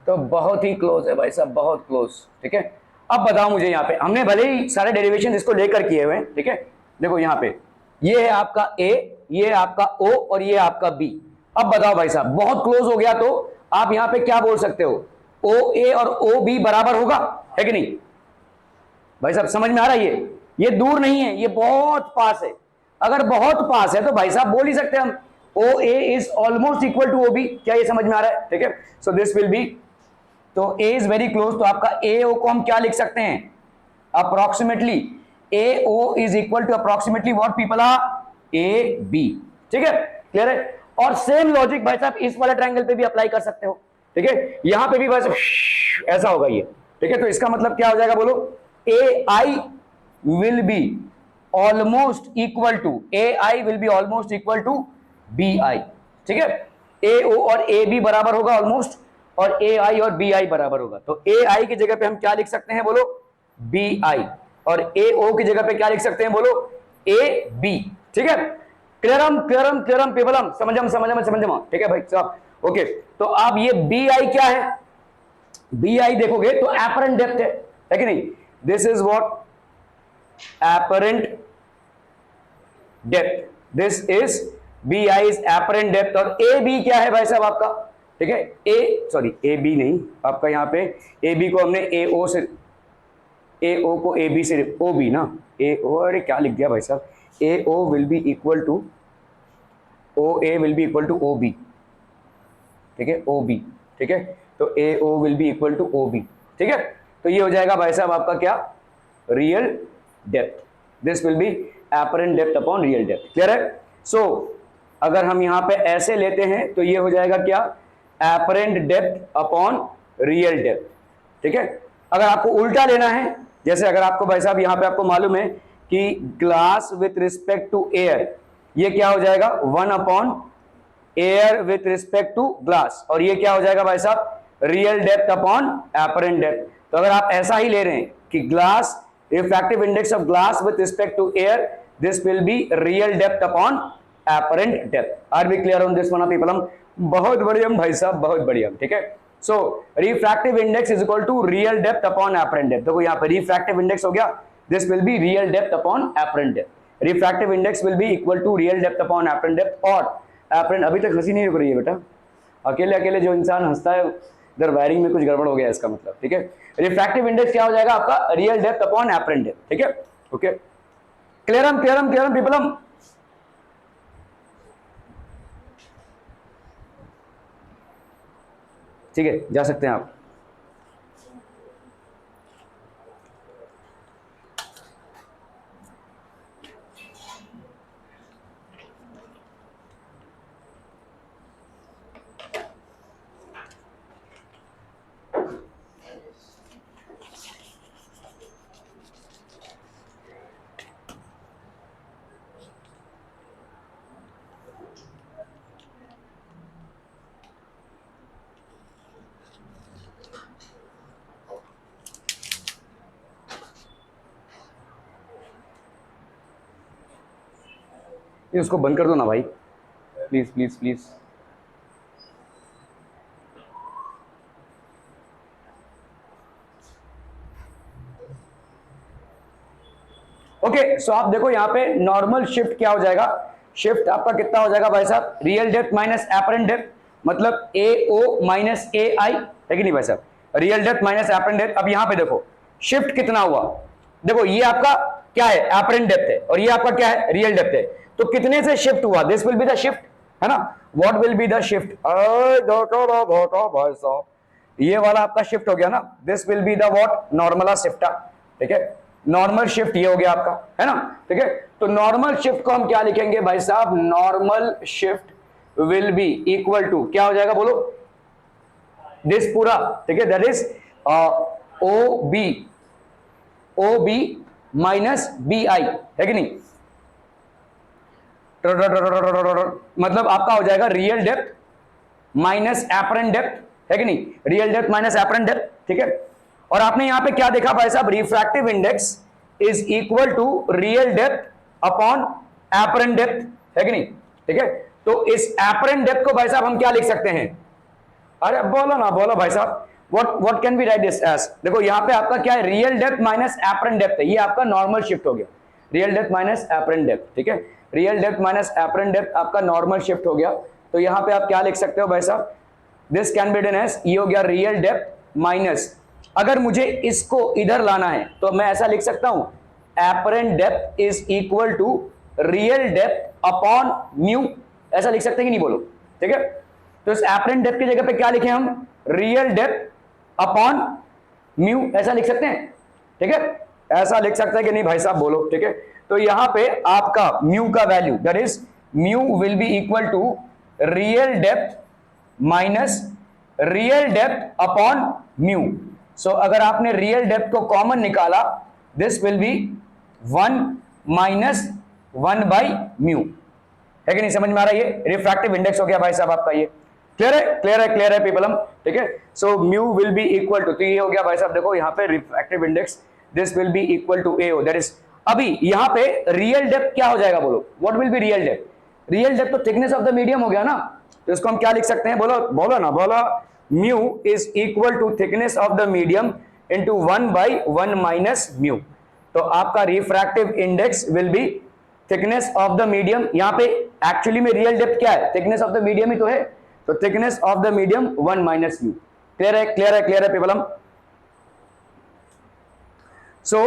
तो बहुत ही क्लोज है भाई साहब, बहुत क्लोज, ठीक है। अब बताओ मुझे, यहाँ पे हमने भले ही सारे डेरिवेशन इसको लेकर किए हुए हैं, ठीक है, देखो यहाँ पे ये है आपका ए, ये है आपका ओ, और ये आपका बी। अब बताओ भाई साहब बहुत क्लोज हो गया तो आप यहाँ पे क्या बोल सकते हो, ओ ए और ओ बी बराबर होगा, है कि नहीं भाई साहब, समझ में आ रहा है, ये दूर नहीं है, ये बहुत पास है, अगर बहुत पास है तो भाई साहब बोल ही सकते हैं हम O A is almost equal to O B, क्या ये समझ में आ रहा है, ठीक है। सो दिस विल बी, तो ए इज वेरी क्लोज, तो आपका ए ओ को हम क्या लिख सकते हैं, approximately A O is equal to approximately what people are, A B, ठीक है, क्लियर है। और सेम लॉजिक भाई साहब इस वाले ट्रायंगल पे भी अप्लाई कर सकते हो, ठीक है, यहां पे भी भाई साहब ऐसा होगा ये, ठीक है। तो इसका मतलब क्या हो जाएगा बोलो, A I will be almost equal to, A I will be almost equal to B I, ठीक है, ए ओ और ए बी बराबर होगा ऑलमोस्ट, और ए आई और बी आई बराबर होगा, तो ए आई की जगह पे हम क्या लिख सकते हैं बोलो, बी आई, और ए ओ की जगह पे क्या लिख सकते हैं बोलो, ए बी, ठीक है। क्लियरम पेबलम, समझम, ठीक है भाई साहब, ओके। तो आप ये बी आई क्या है, बी आई देखोगे तो एपरेंट डेप्थ है कि नहीं, this is what apparent depth, this is bi is apparent depth। और ab क्या है भाई साहब आपका, ठीक है, ab नहीं, आपका यहाँ पे ab को हमने ao से, ao को ab से, ob ना, ao, अरे क्या लिख दिया भाई साहब, ao will be equal to oa will be equal to ob, ठीक है, ob, ठीक है, तो ao will be equal to ob, ठीक है, तो ये हो जाएगा भाई साहब आपका क्या, real depth, this will B apparent depth upon real depth, clear है। सो अगर हम यहां पे ऐसे लेते हैं तो ये हो जाएगा क्या, apparent depth upon real depth, ठीक है। अगर आपको उल्टा लेना है, जैसे अगर आपको भाई साहब यहां पे आपको मालूम है कि glass with respect to air, ये क्या हो जाएगा 1 upon air with respect to glass, और ये क्या हो जाएगा भाई साहब, real depth upon apparent depth. तो अगर आप ऐसा ही ले रहे हैं कि glass refractive index of glass with respect to air, this will be real depth upon apparent depth। Are we clear on this one people? बहुत बढ़िया भाई साहब, बहुत बढ़िया, ठीक है। So refractive index is equal to real depth upon apparent depth। देखो यहाँ पे refractive index हो गया, this will be real depth upon apparent depth, refractive index will be equal to real depth upon apparent depth। और apparent, अभी तक हंसी नहीं रुक रही है बेटा, अकेले अकेले जो इंसान हंसता है इधर वायरिंग में कुछ गड़बड़ हो गया इसका मतलब, ठीक है। रिफ्रैक्टिव इंडेक्स क्या हो जाएगा आपका, real depth upon apparent depth, ठीक है, ओके, क्लियरम क्लियरम क्लियरम पीपलम। ठीक है, जा सकते हैं आप। ये उसको बंद कर दो ना भाई, प्लीज प्लीज प्लीज। ओके, सो आप देखो यहाँ पे नॉर्मल शिफ्ट क्या हो जाएगा, शिफ्ट आपका कितना हो जाएगा भाई साहब, real depth minus apparent depth, मतलब ए ओ माइनस ए आई, है कि नहीं भाई साहब, real depth minus apparent depth. अब यहाँ पे देखो शिफ्ट कितना हुआ, देखो ये आपका क्या है, एपरेंट डेप्थ है, और ये आपका क्या है, रियल डेप्थ है, तो कितने से शिफ्ट हुआ, this will be the shift, है ना, what will be the shift, भाई साहब ये वाला आपका शिफ्ट हो गया ना, this will be the what, normal shift, ठीक है, नॉर्मल शिफ्ट ये हो गया आपका, है ना, ठीक है। तो नॉर्मल शिफ्ट को हम क्या लिखेंगे भाई साहब, normal shift will be equal to क्या हो जाएगा बोलो, दिस पूरा, ठीक है, that is O B minus B I, है कि नहीं, मतलब आपका हो जाएगा real depth minus apparent depth, है कि नहीं, real depth minus apparent depth, ठीक है। और आपने यहां पे क्या देखा भाई साहब, refractive index is equal to real depth upon apparent depth, है कि नहीं, ठीक है। तो इस एपरेंट डेप्थ को भाई साहब हम क्या लिख सकते हैं, अरे बोलो ना, बोलो भाई साहब, what can be write this as, देखो यहां पे आपका क्या है, real depth minus apparent depth है, ये आपका नॉर्मल शिफ्ट हो गया, real depth minus apparent depth, ठीक है, real depth minus apparent depth आपका नॉर्मल शिफ्ट हो गया। तो यहां पे आप क्या लिख सकते हो भाई साहब, this can be done as, ये हो गया रियल डेप्थ माइनस, अगर मुझे इसको इधर लाना है तो मैं ऐसा लिख सकता हूं, apparent depth is equal to real depth upon mu, ऐसा लिख सकते हैं कि नहीं बोलो, ठीक है। तो इस एपरेंट डेप्थ की जगह पे क्या लिखे हम, रियल डेप्थ अपॉन म्यू, ऐसा लिख सकते हैं, ठीक है, ऐसा लिख सकते हैं कि नहीं भाई साहब बोलो, ठीक है। तो यहां पे आपका म्यू का value, that is mu will be equal to real depth minus real depth upon mu. So अगर आपने रियल डेप्थ को कॉमन निकाला, this will be 1 minus 1 by mu, है कि नहीं, समझ में आ रहा है, ये रिफ्रैक्टिव इंडेक्स हो गया भाई साहब आपका, ये क्लियर है, क्लियर है, क्लियर है पीपल हम, ठीक है। So mu will be equal to, तो ये हो गया भाई साहब, देखो यहाँ पे refractive index, this will be equal to A, that is, अभी यहां पे रियल डेप्थ क्या हो जाएगा बोलो, what will be real depth, real depth तो थिकनेस ऑफ द मीडियम हो गया ना, तो इसको हम क्या लिख सकते हैं बोलो, बोलो ना, बोलो, mu is equal to thickness of the medium into 1/1 minus mu। तो आपका refractive index will be thickness of the medium. यहां पे एक्चुअली में रियल डेप्थ क्या है, थिकनेस ऑफ द मीडियम ही तो है, तो thickness of the medium 1 minus mu. Clear है, क्लियर है, क्लियर है पीपलम। सो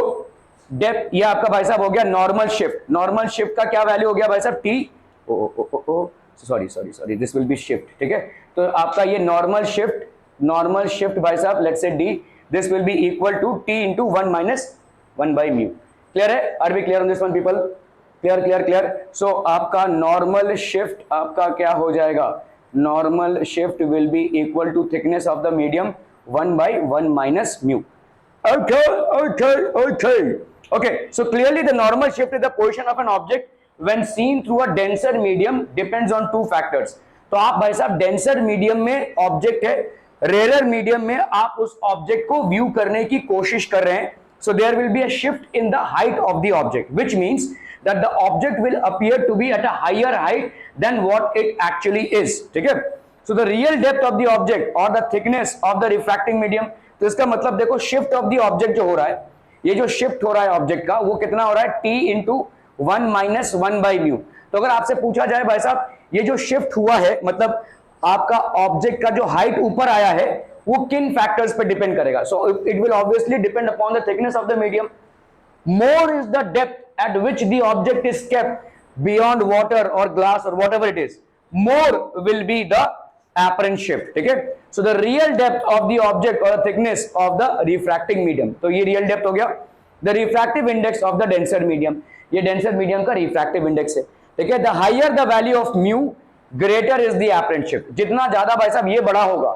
डेप्थ ये आपका भाई साहब हो गया नॉर्मल शिफ्ट। नॉर्मल शिफ्ट का क्या वैल्यू हो गया भाई साहब, T sorry this will B shift, ठीक है। तो आपका ये नॉर्मल शिफ्ट भाई साहब let's say D, this will be equal to T into 1 minus 1 by mu. Clear है, are we clear on this one people, clear clear clear. So आपका normal shift आपका क्या हो जाएगा, normal shift will be equal to thickness of the medium 1/1 minus mu. Okay, so clearly the normal shift is the position of an object when seen through a denser medium depends on two factors। तो आप भाई साहब denser medium में object है, rare medium में आप उस object को व्यू करने की कोशिश कर रहे हैं, so there will be a shift in the height of the object which means that the object will appear to be at a higher height than what it actually is, ठीक है। so the real depth of the object or the thickness of the refracting medium, तो इसका मतलब देखो shift of the object जो हो रहा है, ये जो शिफ्ट हो रहा है ऑब्जेक्ट का वो कितना हो रहा है, T into 1 minus 1 by mu. तो अगर आपसे पूछा जाए भाई साहब ये जो शिफ्ट हुआ है मतलब आपका ऑब्जेक्ट का जो हाइट ऊपर आया है वो किन फैक्टर्स पे डिपेंड करेगा, so it will obviously depend upon the thickness of the medium. More is the depth eight which the object is kept beyond water और ग्लास और whatever it is, more will be the apparent shift, ठीक है। so the real depth of the object or the thickness of the refracting medium, तो ये real depth हो गया। the refractive index of the denser medium, ये denser medium का refractive index है, ठीक है। the higher the value of mu greater is the apparent shift, जितना ज्यादा भाई साहब ये बड़ा होगा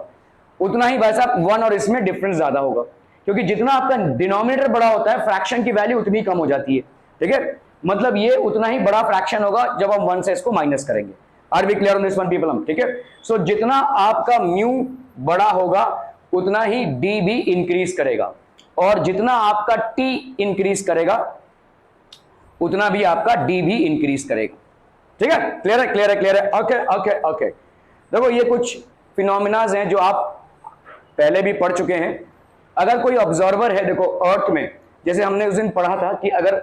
उतना ही भाई साहब वन और इसमें डिफरेंस ज्यादा होगा, क्योंकि जितना आपका डिनोमिनेटर बड़ा होता है फ्रैक्शन की वैल्यू उतनी कम हो जाती है, ठीक है। मतलब ये उतना ही बड़ा फ्रैक्शन होगा जब हम 1 से इसको माइनस करेंगे। Are we clear on this one people, ठीक है। सो जितना आपका म्यू बड़ा होगा उतना ही डी भी इंक्रीज करेगा, और जितना आपका टी इंक्रीज करेगा उतना भी आपका डी भी इंक्रीज करेगा, ठीक है। क्लियर है, क्लियर है, क्लियर है। ओके ओके ओके, देखो ये कुछ फिनोमिनाज हैं जो आप पहले भी पढ़ चुके हैं। अगर कोई ऑब्जर्वर है, देखो अर्थ में, जैसे हमने उस दिन पढ़ा था कि अगर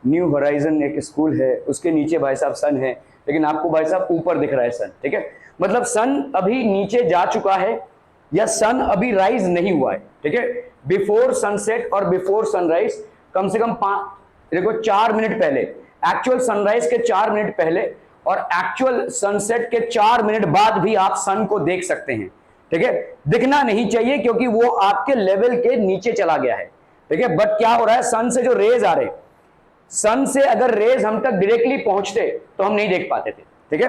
न्यू होराइजन एक स्कूल है उसके नीचे भाई साहब सन है, लेकिन आपको भाई साहब ऊपर दिख रहा है सन, ठीक है। मतलब सन अभी नीचे जा चुका है या सन अभी राइज नहीं हुआ है, ठीक है। बिफोर सनसेट और बिफोर सनराइज कम से कम 4 मिनट पहले, एक्चुअल सनराइज के 4 मिनट पहले और एक्चुअल सनसेट के 4 मिनट बाद भी आप सन को देख सकते हैं, ठीक है। दिखना नहीं चाहिए क्योंकि वो आपके लेवल के नीचे चला गया है, ठीक है। बट क्या हो रहा है, सन से जो रेज आ रहे, सन से अगर रेज हम तक डायरेक्टली पहुंचते तो हम नहीं देख पाते थे, ठीक है।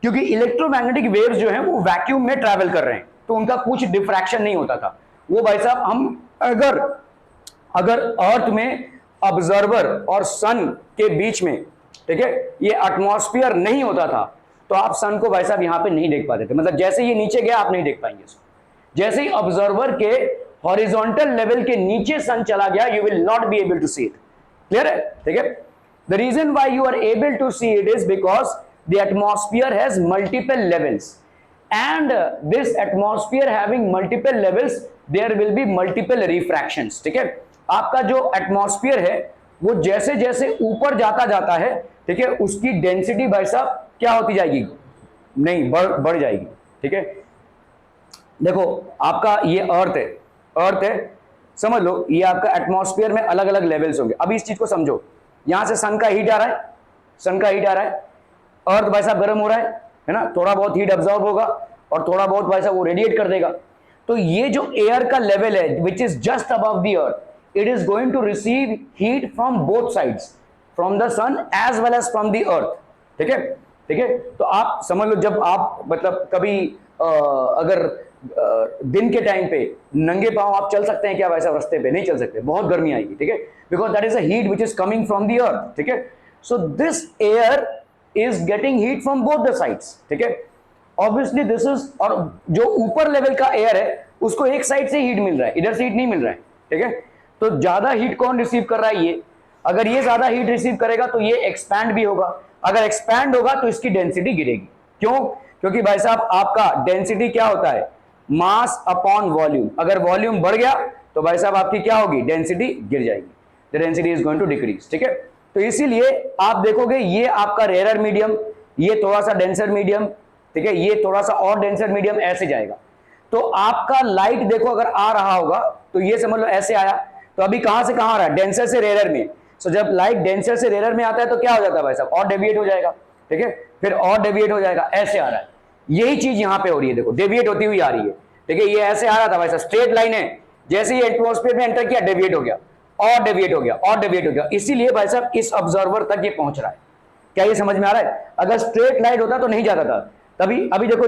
क्योंकि इलेक्ट्रोमैग्नेटिक वेव्स जो हैं वो वैक्यूम में ट्रैवल कर रहे हैं तो उनका कुछ डिफ्रैक्शन नहीं होता था। वो भाई साहब हम अगर अर्थ में ऑब्जर्वर और सन के बीच में, ठीक है, ये एटमॉस्फेयर नहीं होता था तो आप सन को भाई साहब यहां पे नहीं देख पाते थे। मतलब जैसे ये नीचे गया आप नहीं देख पाएंगे इसको, जैसे ही ऑब्जर्वर के हॉरिजॉन्टल लेवल के नीचे सन चला गया you will not be able to see it. Clear है, ठीक है। The reason why you are able to see it is because the atmosphere has multiple levels, and this atmosphere having multiple levels there will be multiple refractions, ठीक है। आपका जो atmosphere है वो जैसे जैसे ऊपर जाता है, ठीक है, उसकी डेंसिटी भाई साहब क्या होती जाएगी, नहीं बढ़ जाएगी, ठीक है। देखो आपका ये अर्थ है, समझ लो ये आपका एटमॉस्फेयर में अलग अलग लेवल्स होंगे। अभी इस चीज को समझो, यहां से सन का हीट आ रहा है, अर्थ भाई साहब गर्म हो रहा है ना, थोड़ा बहुत हीट अब्सॉर्ब होगा और थोड़ा बहुत भाई साहब वो रेडिएट कर देगा। तो ये जो एयर का लेवल है which is just above the earth, it is going to receive heat from both sides, from the sun as well as from the earth, ठीक है, ठीक है। तो आप समझ लो जब आप मतलब कभी अगर दिन के टाइम पे नंगे पांव आप चल सकते हैं क्या भाई साहब, रास्ते पे नहीं चल सकते, बहुत गर्मी आएगी, ठीक है, because that is a heat which is coming from the earth, ठीक है। So this air is getting heat from both the sides, ठीक है। Obviously this is, और जो ऊपर लेवल का एयर है उसको एक साइड से हीट मिल रहा है, इधर से हीट नहीं मिल रहा है, ठीक है। तो ज्यादा हीट कौन रिसीव कर रहा है, ये। अगर ये ज्यादा हीट रिसीव करेगा तो ये एक्सपैंड भी होगा, अगर एक्सपैंड होगा तो इसकी डेंसिटी गिरेगी। क्यों? क्योंकि भाई साहब आपका डेंसिटी क्या होता है, मास अपॉन वॉल्यूम। अगर वॉल्यूम बढ़ गया तो भाई साहब आपकी क्या होगी, डेंसिटी गिर जाएगी, the density is going to decrease. ठीक है, तो इसीलिए आप देखोगे ये आपका रेयर मीडियम, ये थोड़ा सा डेंसर मीडियम, ठीक है, ये थोड़ा सा और डेंसर मीडियम, ऐसे जाएगा। तो आपका लाइट देखो अगर आ रहा होगा तो ये समझ लो ऐसे आया, तो अभी कहां से कहां आ रहा है, डेंसर से रेयर में। सो जब लाइट डेंसर से रेयर में आता है तो क्या हो जाता है भाई साहब, और डेविएट हो जाएगा। ठीक है, फिर और डेविएट हो जाएगा, ऐसे आ रहा है। यही चीज यहां पे हो रही है, देखो डेविएट होती हुई आ रही है। ठीक है, ये ऐसे आ रहा था भाई साहब, स्ट्रेट लाइन है, जैसे ही एटमॉस्फेयर में एंटर किया डेविएट हो गया, और डेविएट हो गया, और डेविएट हो गया। इसीलिए भाई साहब इस ऑब्जर्वर तक ये पहुंच रहा है। क्या ये समझ में आ रहा है? अगर स्ट्रेट लाइट होता तो नहीं जाता था। तभी अभी देखो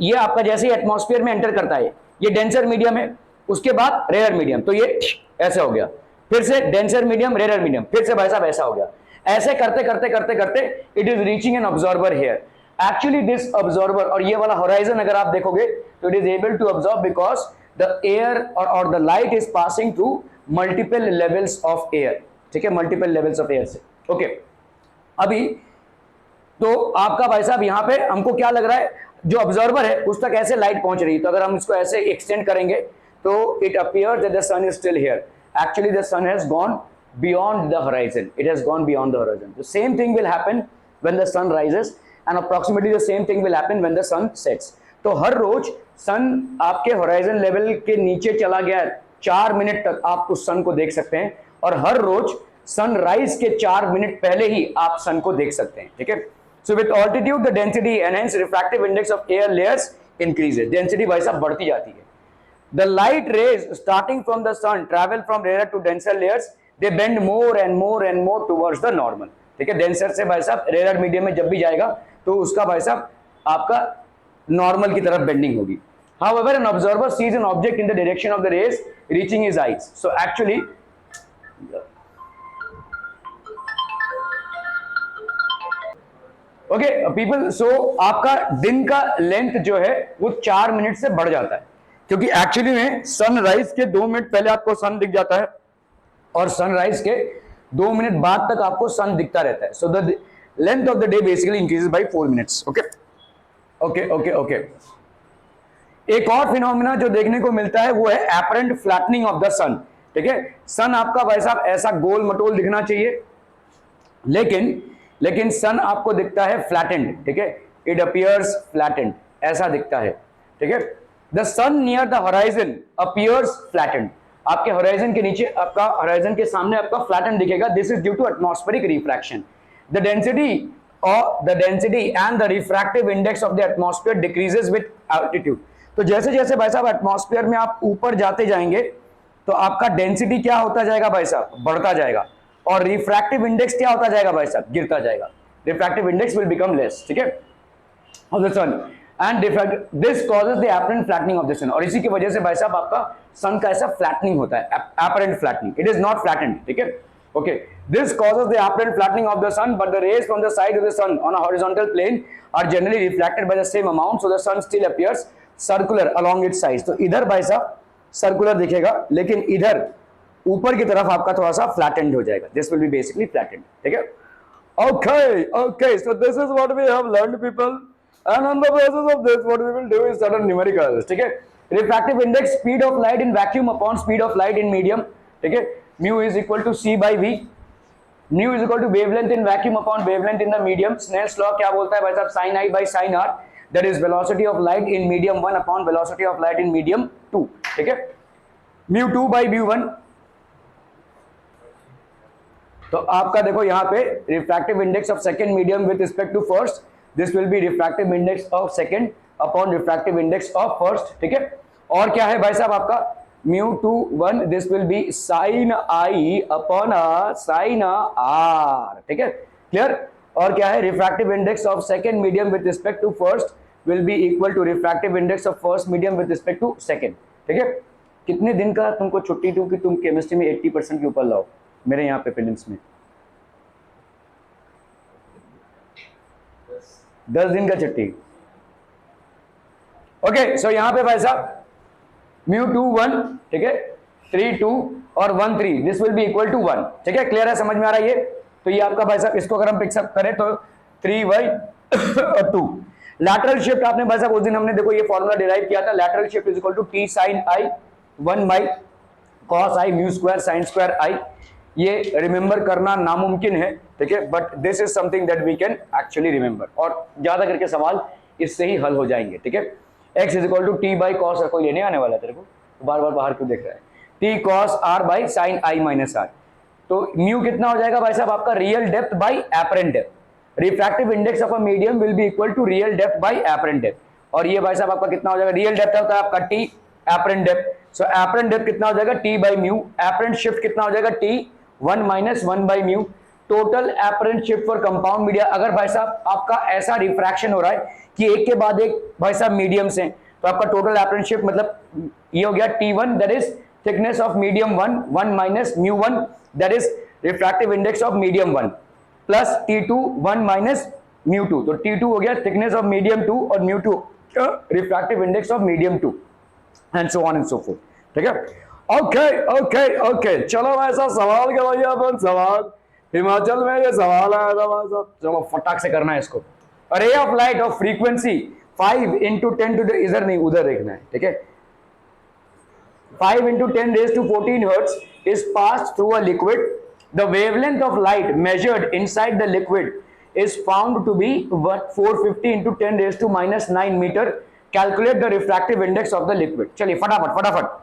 ये आपका जैसे ही एटमॉस्फेयर में एंटर करता है, ये डेंसर मीडियम है, उसके बाद रेयर मीडियम, तो ये ऐसे हो गया, फिर से डेंसर मीडियम, रेयर मीडियम, फिर से भाई साहब ऐसा हो गया। ऐसे करते करते करते करते it is reaching an observer here. Actually this observer और ये वाला होराइजन अगर आप देखोगे तो it is able to observe because the air और the light is passing through multiple levels of air. ठीक है, मल्टीपल लेवल्स ऑफ एयर से। ओके, अभी तो आपका भाई साहब यहां पे हमको क्या लग रहा है, जो ऑब्जर्वर है उस तक ऐसे लाइट पहुंच रही है, तो अगर हम इसको ऐसे एक्सटेंड करेंगे तो it appears that the sun is still here. Actually the sun has gone beyond the horizon, it has gone beyond the horizon. The same thing will happen when the sun rises and approximately the same thing will happen when the sun sets. तो हर रोज सन आपके horizon level के नीचे चला गया, 4 minute तक आप उस सन को देख सकते हैं, और हर रोज सनराइज के 4 मिनट पहले ही आप सन को देख सकते हैं। ठीक है, so with altitude the density and hence refractive index of air layers increases. Density भाई साहब बढ़ती जाती है। The light rays starting from the sun travel from rarer to denser layers, they bend more and more and more towards the normal. ठीक है, denser से भाई साहब रेयर मीडियम में जब भी जाएगा तो उसका भाई साहब आपका नॉर्मल की तरफ बेंडिंग होगी। However, an observer sees an object in the direction of the rays reaching his eyes. So actually okay people, so आपका दिन का लेंथ जो है वो 4 मिनट से बढ़ जाता है, क्योंकि एक्चुअली में सनराइज के 2 मिनट पहले आपको सन दिख जाता है और सनराइज के 2 मिनट बाद तक आपको सन दिखता रहता है। So the length of the day basically increases by 4 minutes. Okay okay okay okay. एक और फिनोमिना जो देखने को मिलता है वो है एपरेंट फ्लैटनिंग ऑफ द सन। ठीक है, सन आपका भाई साहब ऐसा गोल मटोल दिखना चाहिए, लेकिन सन आपको दिखता है फ्लैटेंड। ठीक है, इट अपीयर्स फ्लैटेंड, ऐसा दिखता है। ठीक है, the sun near the horizon appears flattened. आपके होराइजन के नीचे, आपका होराइजन के सामने आपका फ्लैटेंड दिखेगा। This is due to atmospheric refraction. The density and the refractive index of the atmosphere decreases with altitude. तो जैसे जैसे भाई साहब एटमॉस्फेयर में आप ऊपर जाते जाएंगे तो आपका डेंसिटी क्या होता जाएगा भाई साहब, बढ़ता जाएगा, और रिफ्रैक्टिव इंडेक्स क्या होता जाएगा भाई साहब, गिरता जाएगा। Refractive index will become less. ठीक है, of the sun and this causes the apparent flattening of the sun. और इसी की वजह से भाई साहब आपका सन का ऐसा फ्लैटनिंग होता है, apparent flattening, it is not flattened. ठीक है, okay, this causes the apparent flattening of the sun, but the rays from the side of the sun on a horizontal plane are generally reflected by the same amount, so the sun still appears circular along its sides. तो इधर भाई साहब circular दिखेगा, लेकिन इधर ऊपर की तरफ आपका थोड़ा सा फ्लैटेंड हो जाएगा। This will B basically flattened. ठीक है, okay okay, so this is what we have learned people, and on the basis of this what we will do is certain numericals. ठीक है, refractive index speed of light in vacuum upon speed of light in medium. ठीक है, mu is equal to c by v, mu is equal to wavelength in vacuum upon wavelength in the medium. Snell's law क्या बोलता है भाई साहब, sin I by sin r, that is velocity of light in medium 1 upon velocity of light in medium 2. ठीक है, mu 2 by mu 1। तो आपका देखो यहाँ पे refractive index of second medium with respect to first, this will be refractive index of second upon refractive index of first. ठीक है, और क्या है भाई साहब आपका mu 2 1, this will be sine I upon sine R. ठीक है, क्लियर। और क्या है, refractive index of second medium with respect to first will be equal to refractive index of first medium with respect to second. ठीक है, कितने दिन का तुमको छुट्टी दूं कि तुम केमिस्ट्री में 80% के ऊपर लाओ मेरे यहाँ पे फिलिम्स में? 10 दिन का छुट्टी। ओके, सो यहाँ पे भाई साहब म्यू 2 1, ठीक है, 3 2 और 1 3, this will be equal to 1। ठीक है, क्लियर है, समझ में आ रहा है ये? तो ये आपका भाई साहब, इसको अगर हम पिक्सअप करें तो 3 y और 2। लैटरल शिफ्ट आपने भाई साहब उस दिन हमने देखो ये फॉर्मूला डिराइव किया था, lateral shift is equal to t sin i 1 by cos I mu square sine square I, ये रिमेंबर करना नामुमकिन है, ठीक है, but this is something that we can actually remember, और ज्यादा करके सवाल इससे ही हल हो जाएंगे, ठीक है। x is equal to T by cos, कोई लेने आने वाला है तेरे को, बार बार बाहर क्यों देख रहा है, T cos R by sine I minus R, तो म्यू कितना हो जाएगा भाई साहब आपका real depth by apparent depth, refractive index of a medium will be equal to real depth by apparent depth, और ये भाई साहब आपका कितना हो जाएगा, रियल डेप्थ होता है आपका टी, एपरेंट डेप्थ, सो एपरेंट डेप्थ कितना हो जाएगा T by mu, apparent shift कितना हो जाएगा T 1 minus 1 by mu, total apparent shift for compound media. अगर भाई साहब आपका ऐसा रिफ्रैक्शन हो रहा है कि एक के बाद एक भाई साहब मीडियम्स हैं, तो आपका टोटल एपरेंट शिफ्ट मतलब ये हो गया T1 that is thickness of medium 1, 1 minus mu 1 that is refractive index of medium 1 plus T2 1 minus mu 2, तो T2 हो गया थिकनेस ऑफ मीडियम 2 और mu 2 refractive index of medium 2 and so on and so fourth, ठीक है। Okay okay okay, चलो ऐसा सवाल करो, ये अपन सवाल हिमाचल में ये सवाल आया था भाई साहब, चलो फटाक से करना है इसको। A ray of light of frequency 5 into 10 to the, इधर नहीं उधर देखना है, ठीक है, 5 into 10 raised to 14 hertz is passed through a liquid. The wavelength of light measured inside the liquid is found to be 450 into 10 raised to minus 9 meter. Calculate the refractive index of the liquid. चलिए फटाफट फटाफट,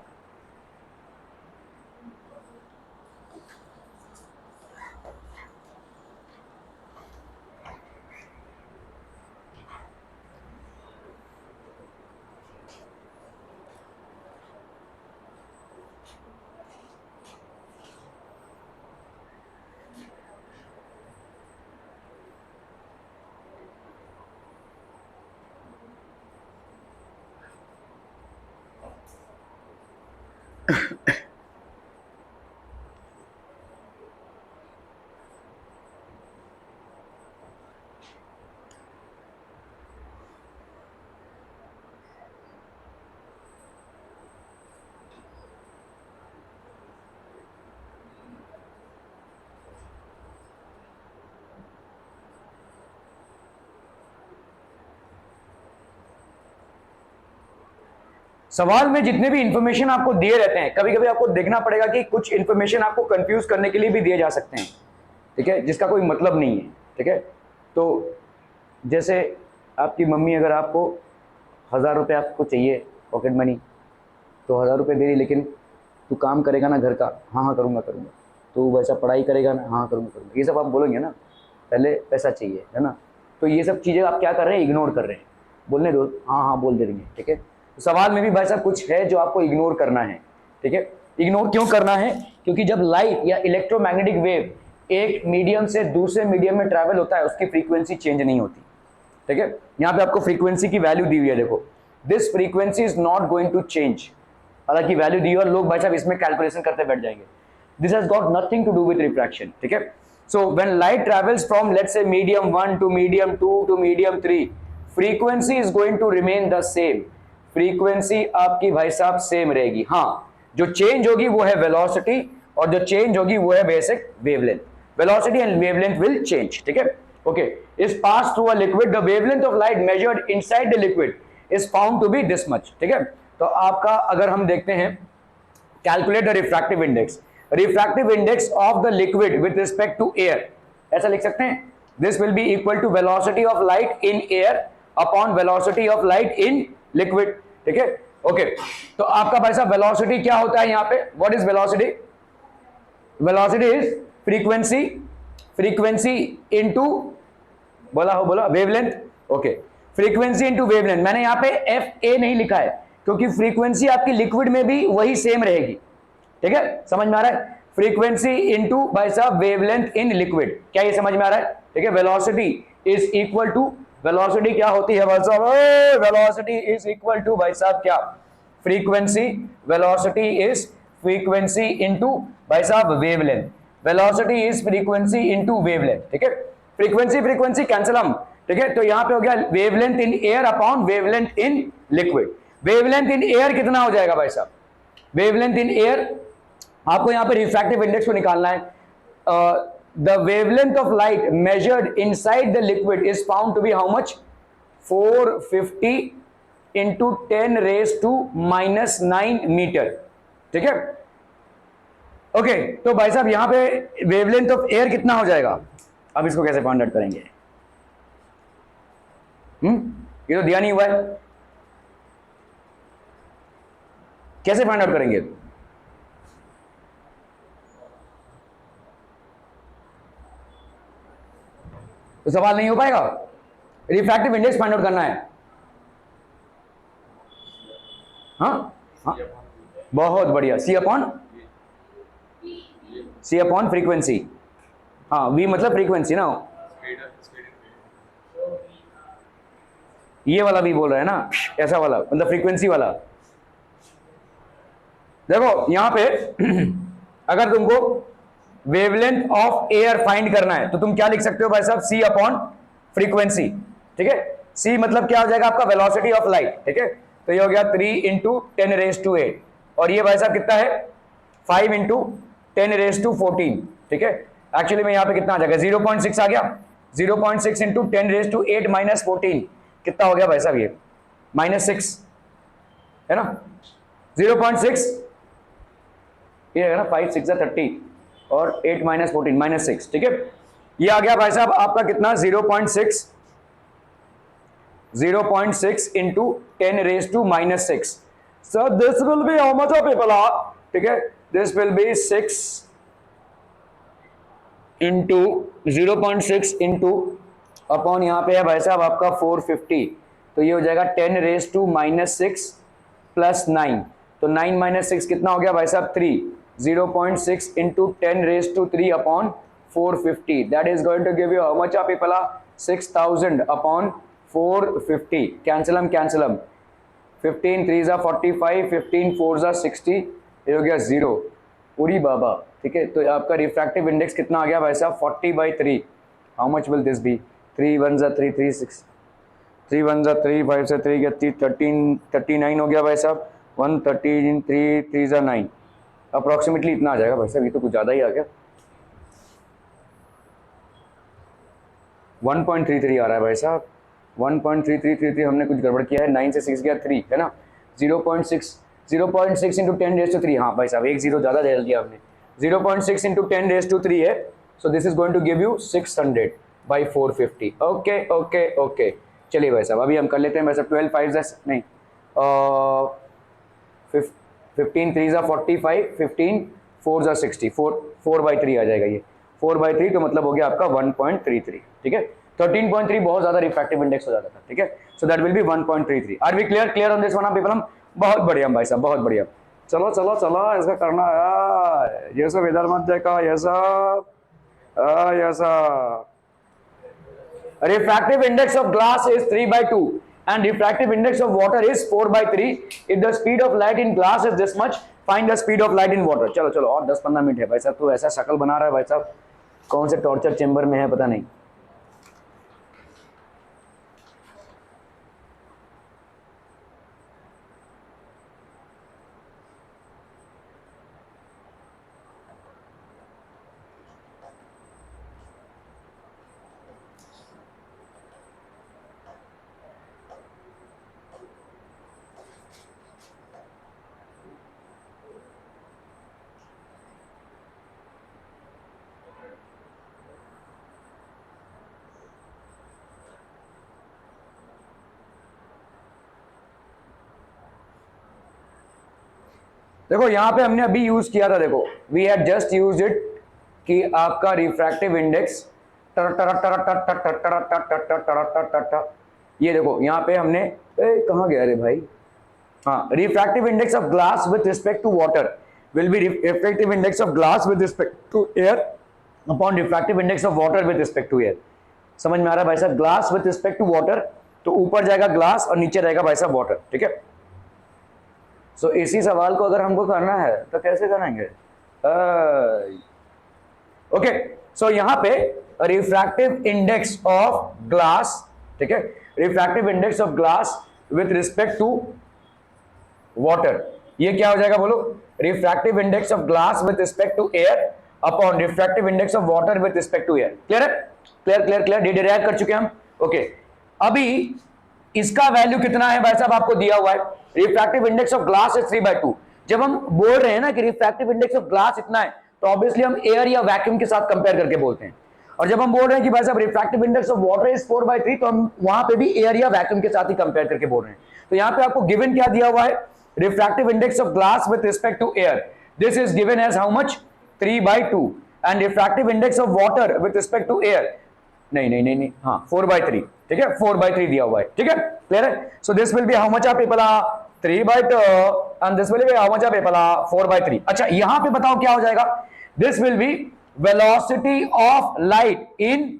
सवाल में जितने भी information आपको दिए रहते हैं, कभी कभी आपको देखना पड़ेगा कि कुछ इंफॉर्मेशन आपको कंफ्यूज करने के लिए भी दिए जा सकते हैं, ठीक है, जिसका कोई मतलब नहीं है, ठीक है। तो जैसे आपकी मम्मी अगर आपको 1000 रुपये आपको चाहिए पॉकेट मनी, तो 1000 रुपये दे रही, लेकिन तू काम करेगा ना घर का, हाँ हाँ करूँगा करूँगा, तो वैसा पढ़ाई करेगा ना, हाँ करूँगा करूँगा, ये सब आप बोलेंगे ना, पहले पैसा चाहिए है ना, तो ये सब चीज़ें आप क्या कर रहे हैं, इग्नोर कर रहे हैं, बोलने दो, हाँ हाँ बोल दे रही हैं, ठीक है। तो सवाल में भी भाई साहब कुछ है जो आपको इग्नोर करना है, ठीक है। इग्नोर क्यों करना है, क्योंकि जब लाइट या इलेक्ट्रोमैग्नेटिक वेव एक मीडियम से दूसरे मीडियम में ट्रैवल होता है, उसकी फ्रीक्वेंसी चेंज नहीं होती, ठीक है। यहाँ पे आपको फ्रीक्वेंसी की वैल्यू दी हुई है, देखो this frequency is not going to change, हालांकि वैल्यू दी है और लोग भाई साहब इसमें कैलकुलेशन करते बैठ जाएंगे, this has got nothing to do with refraction, ठीक है। So when light travels from let's say medium 1 to medium 2 to medium 3, frequency is going to remain the same, frequency आपकी भाई साहब सेम रहेगी, हाँ जो चेंज होगी वो है वेलोसिटी, और जो चेंज होगी वो है basic wavelength, velocity and wavelength will change, ठीक है। Okay, is pass through a liquid, the wavelength of light measured inside the liquid is found to be this much, ठीक है। तो आपका अगर हम देखते हैं calculate the refractive index, refractive index of the liquid with respect to air, ऐसा लिख सकते हैं, this will be equal to velocity of light in air upon velocity of light in liquid, ठीक है। ओके, तो आपका भाई साहब वेलोसिटी क्या होता है यहाँ पे, what is velocity, velocity is frequency, frequency into बोला हो बोला wavelength, okay, frequency into wavelength, मैंने यहाँ पे एफ ए नहीं लिखा है क्योंकि फ्रीक्वेंसी आपकी लिक्विड में भी वही सेम रहेगी, ठीक है, समझ में आ रहा है, फ्रीक्वेंसी इनटू भाई साहब वेवलेंथ इन लिक्विड, क्या ये समझ में आ रहा है, ठीक है। Velocity is equal to, velocity क्या होती है भाई साहब, वेलोसिटी इज इक्वल टू भाई साहब क्या, frequency, velocity is frequency into भाई साहब wavelength, velocity is frequency into wavelength, ठीक है, फ्रीक्वेंसी फ्रीक्वेंसी कैंसिल हम, ठीक है। तो यहां पे हो गया wavelength in air upon wavelength in liquid, wavelength in air कितना हो जाएगा भाई साहब, वेवलेंथ इन एयर, आपको यहां पे रिफ्रैक्टिव इंडेक्स को निकालना है, the wavelength of light measured inside the liquid is found to be how much, 450 into 10 raised to minus 9 meter, ठीक है। ओके तो भाई साहब यहां पे वेवलेंथ ऑफ एयर कितना हो जाएगा, अब इसको कैसे फाइंड आउट करेंगे? ये तो दिया नहीं हुआ है, कैसे फाइंड आउट करेंगे? तो सवाल नहीं हो पाएगा, रिफ्रैक्टिव इंडेक्स फाइंड आउट करना है। हाँ हाँ बहुत बढ़िया, सी अपॉन फ्रीक्वेंसी, हाँ वी मतलब फ्रीक्वेंसी ना, ये वाला भी बोल रहा है ना, ऐसा वाला मतलब फ्रीक्वेंसी वाला। देखो यहां पे अगर तुमको वेवलेंथ ऑफ एयर फाइंड करना है तो तुम क्या लिख सकते हो भाई साहब, सी अपॉन फ्रीक्वेंसी, ठीक है। सी मतलब क्या हो जाएगा आपका, वेलोसिटी ऑफ लाइट, ठीक है। तो ये हो गया 3 इंटू 10⁻⁸, और ये भाई साहब कितना है 5 इंटू 10⁻14, ठीक है। एक्चुअली में यहाँ पे कितना आ जाएगा 0.6 आ गया, 0.6 इंटू 10⁻8 माइनस 14 कितना हो गया भाई साहब, ये -6 है ना, 0.6 ये है ना, 5 6 30 और 8 माइनस 14 -6, ठीक है। ये आ गया भाई साहब आपका कितना 0.6 into 10⁻⁻6। Sir this will be how much of people, ठीक है, this will B 6 into 0.6 into upon यहाँ पे है भाई साहब आपका 450, तो ये हो जाएगा 10⁻⁻6 प्लस 9, तो 9 माइनस 6 कितना हो गया भाई साहब 3, 0.6 into 10⁻³ upon 450, that is going to give you how much of people, 6000 upon 450, कैंसिलम 15 3 45, 15 4 60, ये हो गया 0, पूरी बाबा, ठीक है। तो आपका रिफ्रैक्टिव इंडेक्स कितना आ गया भाई साहब 40/3, how much will this be, 3 1 3 3 6 3 1 3 5 से 3 गया 13 39 हो गया भाई साहब, 113 3 3 9, अप्रोक्सीमेटली इतना आ जाएगा भाई साहब, ये तो कुछ ज़्यादा ही आ गया, 1.33 आ रहा है भाई साहब, 1.3333, हमने कुछ गड़बड़ किया है, 9 से 6 गया 3 है ना, 0.6 इंटू 10⁻³ हाँ भाई साहब एक जीरो ज़्यादा डाल दिया हमने, 0.6 इंटू 10⁻³ है, so this is going to give you 600/450, okay okay okay. चलिए भाई साहब अभी हम कर लेते हैं भाई साहब 12 5 नहीं 15 3 45, 15 4 60, 4/3 आ जाएगा, ये 4/3 तो मतलब हो गया आपका 1.33, ठीक है। 13.3 बहुत ज्यादा रिफ्रैक्टिव इंडेक्स हो जाता था, ठीक है, so that will be 1.33। Are we clear on this one people? बहुत बढ़िया भाई साहब, बहुत बढ़िया। चलो चलो चलो ऐसा करना है, ये सब इधर मत देखा, ये सब ये सब। Refractive index of glass is 3/2 and refractive index of water is 4/3. If the speed of light in glass is this much, find the speed of light in water. चलो चलो और 10-15 मिनट है भाई साहब, तो ऐसा शक्ल बना रहा है भाई साहब, कौन से टॉर्चर चेंबर में है पता नहीं। देखो यहाँ पे हमने अभी यूज किया था, देखो we had just used it कि आपका रिफ्रैक्टिव इंडेक्स ये देखो यहाँ पे हमने कहाँ गया रे भाई, हाँ, refractive index of glass with respect to water will be refractive index of glass with respect to air upon refractive index of water with respect to air. समझ में आ रहा है भाई साहब, glass with respect to water तो ऊपर जाएगा ग्लास और नीचे रहेगा भाई साहब वाटर, ठीक है। सो इसी सवाल को अगर हमको करना है तो कैसे करेंगे, ओके। सो यहाँ पे रिफ्रैक्टिव इंडेक्स ऑफ ग्लास, ठीक है, refractive index of glass with respect to water, ये क्या हो जाएगा बोलो, refractive index of glass with respect to air upon refractive index of water with respect to air. Clear है, क्लियर क्लियर क्लियर, डिराइव कर चुके हम, ओके। अभी इसका वैल्यू कितना है भाई साहब आपको दिया हुआ है, refractive index of glass is 3/2। जब हम बोल रहे हैं ना कि रिफ्रैक्टिव इंडेक्स ऑफ ग्लास इतना है तो ऑब्वियसली हम एयर या वैक्यूम के साथ कंपेयर करके बोलते हैं। और जब हम बोल रहे हैं कि भाई साहब refractive index of water is 4/3, तो हम वहां पे भी एयर या वैक्यूम के साथ ही कंपेयर करके बोल रहे हैं। तो यहाँ पे आपको गिवन क्या दिया हुआ है, refractive index of glass with respect to air, this is given as how much, 3/2, and refractive index of water with respect to air, नहीं, हाँ 4/3, ठीक है, 4/3 दिया हुआ है, ठीक है, क्लियर है। So this will be how much of people, 3/2, and this will be how much of people, 4/3। अच्छा यहां पे बताओ क्या हो जाएगा, this will be velocity of light in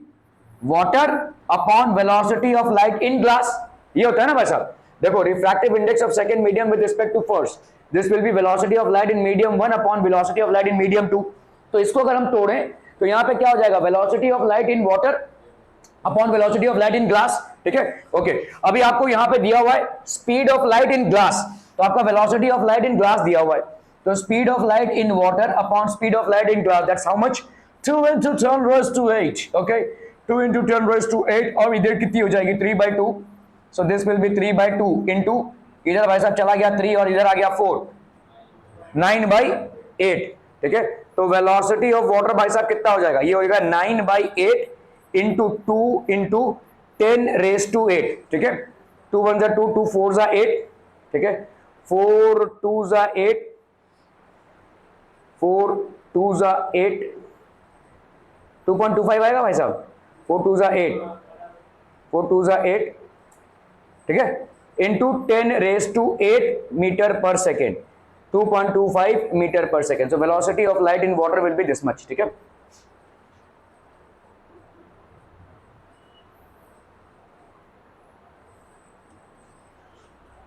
water upon velocity of light in glass, ये होता है ना भाई साहब। देखो refractive index of second medium with respect to first, this will be velocity of light in medium 1 upon velocity of light in medium 2। तो इसको अगर हम तोड़ें तो यहां पे क्या हो जाएगा, velocity of light in water upon velocity of light in glass, ठीक है, ओके। अभी आपको यहां पे दिया हुआ है speed of light in glass, तो आपका velocity of light in glass दिया हुआ है, तो speed of light in water upon speed of light in glass, that's how much, 2 into 10⁻⁸, okay, 2 into 10⁻⁸, और इधर कितनी हो जाएगी, 3/2, सो दिस विल बी 3/2 इंटू, इधर भाई साहब चला गया 3 और इधर आ गया 4, 9/8, ठीक है। तो वेलोसिटी ऑफ वाटर भाई साहब कितना हो जाएगा, ये हो जाएगा 9/8 इंटू 2 इंटू 10⁻⁸, ठीक है, 2 1 जा 2, 2 4 जा 8, ठीक है, 4 2 जा 8, 4 2 जा 8, 2.25 आएगा भाई साहब, 4 2 जा 8, 4 2 जा 8, ठीक है, into 10⁸ metre per second, 2.25 metre per second. So velocity of light in water will B this much, ठीक है।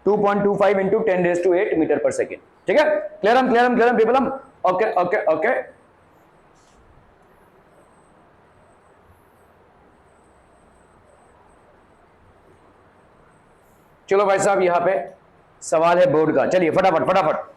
To 2.25 into 10⁸ metre per second, ठीक है, clear people, okay okay okay. चलो भाई साहब यहां पे सवाल है बोर्ड का, चलिए फटाफट फटाफट।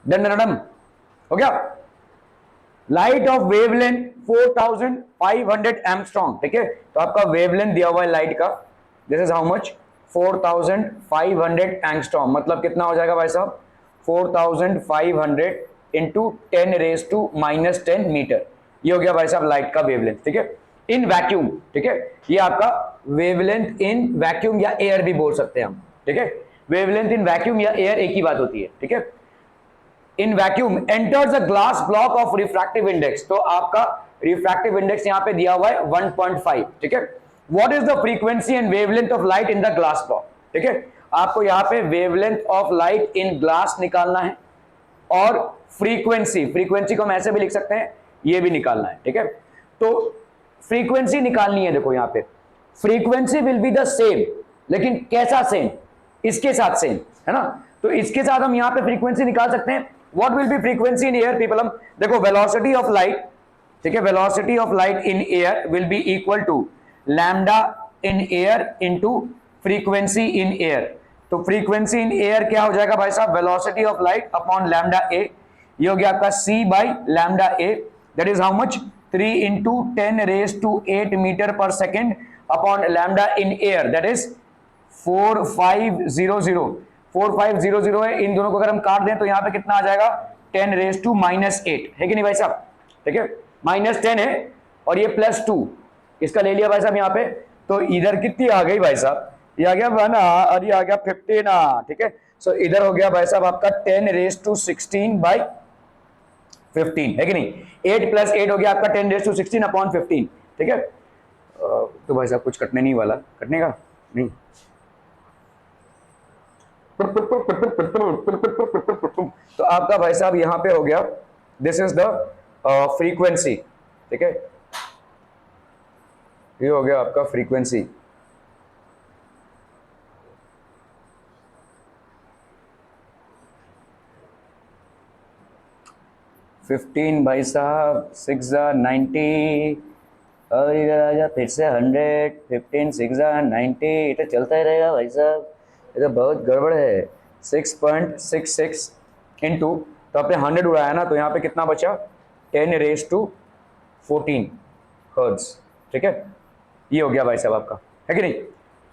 डन डन डन हो गया। लाइट ऑफ वेवलेंथ 4500 एंगस्ट्रॉम, ठीक है, तो आपका वेवलेंथ दिया हुआ है लाइट का, this is how much, 4500 angstrom, मतलब कितना हो जाएगा भाई साहब, 4500 इंटू 10⁻⁻10 मीटर, ये हो गया भाई साहब लाइट का वेवलेंथ, ठीक है, इन वैक्यूम, ठीक है, ये आपका वेवलेंथ इन वैक्यूम या एयर भी बोल सकते हैं हम, ठीक है, वेवलेंथ इन वैक्यूम या एयर एक ही बात होती है, ठीक है। In vacuum enters a glass block of refractive index, तो आपका रिफ्रैक्टिव इंडेक्स यहां पे दिया हुआ है 1.5, ठीक है। What is the frequency and wavelength of light in the glass block, ठीक है, आपको यहां पे wavelength of light in glass निकालना है और फ्रीक्वेंसी को हम ऐसे भी लिख सकते हैं, ये भी निकालना है, ठीक है। तो फ्रीक्वेंसी निकालनी है, देखो यहां पे frequency will be the same, लेकिन कैसा सेम, इसके साथ सेम है ना, तो इसके साथ हम यहां पे फ्रीक्वेंसी निकाल सकते हैं। What will be frequency in air people, हम देखो वेलोसिटी ऑफ लाइट, ठीक है, velocity of light in air will be equal to lambda in air into frequency in air, तो फ्रीक्वेंसी इन एयर क्या हो जाएगा भाई साहब, velocity of light upon lambda A, ये हो गया आपका c by lambda A, that is how much, 3 into 10⁸ metre per second upon lambda in air, that is 4500 है, इन दोनों को अगर हम काट दें तो यहां पे कितना आ जाएगा, 10⁻⁻8 है कि नहीं भाई साहब, ठीक है, -10 है और ये +2, इसका ले लिया भाई साहब यहाँ पे, तो इधर कितनी आ गई भाई साहब, ये आ गया 1 और ये आ गया 15, ठीक है। सो इधर हो गया भाई साहब आपका 10⁻16/15 है कि नहीं, 8 + 8 हो गया आपका 10⁻16/15, ठीक है। तो भाई साहब कुछ कटने नहीं वाला, कटने का नहीं, तो आपका भाई साहब यहां पे हो गया, दिस इज द फ्रीक्वेंसी, ठीक है, ये हो गया आपका फ्रीक्वेंसी, 15 भाई साहब, 6 90, और इधर आ जा फिर से 100, 15 6 90, ये तो चलता ही रहेगा भाई साहब, ये तो बहुत गड़बड़ है। 6.66 इंटू, तो आपने 100 उड़ाया ना, तो यहाँ पे कितना बचा, 10⁻14 हर्ट्ज, ठीक है। ये हो गया भाई साहब आपका, है कि नहीं।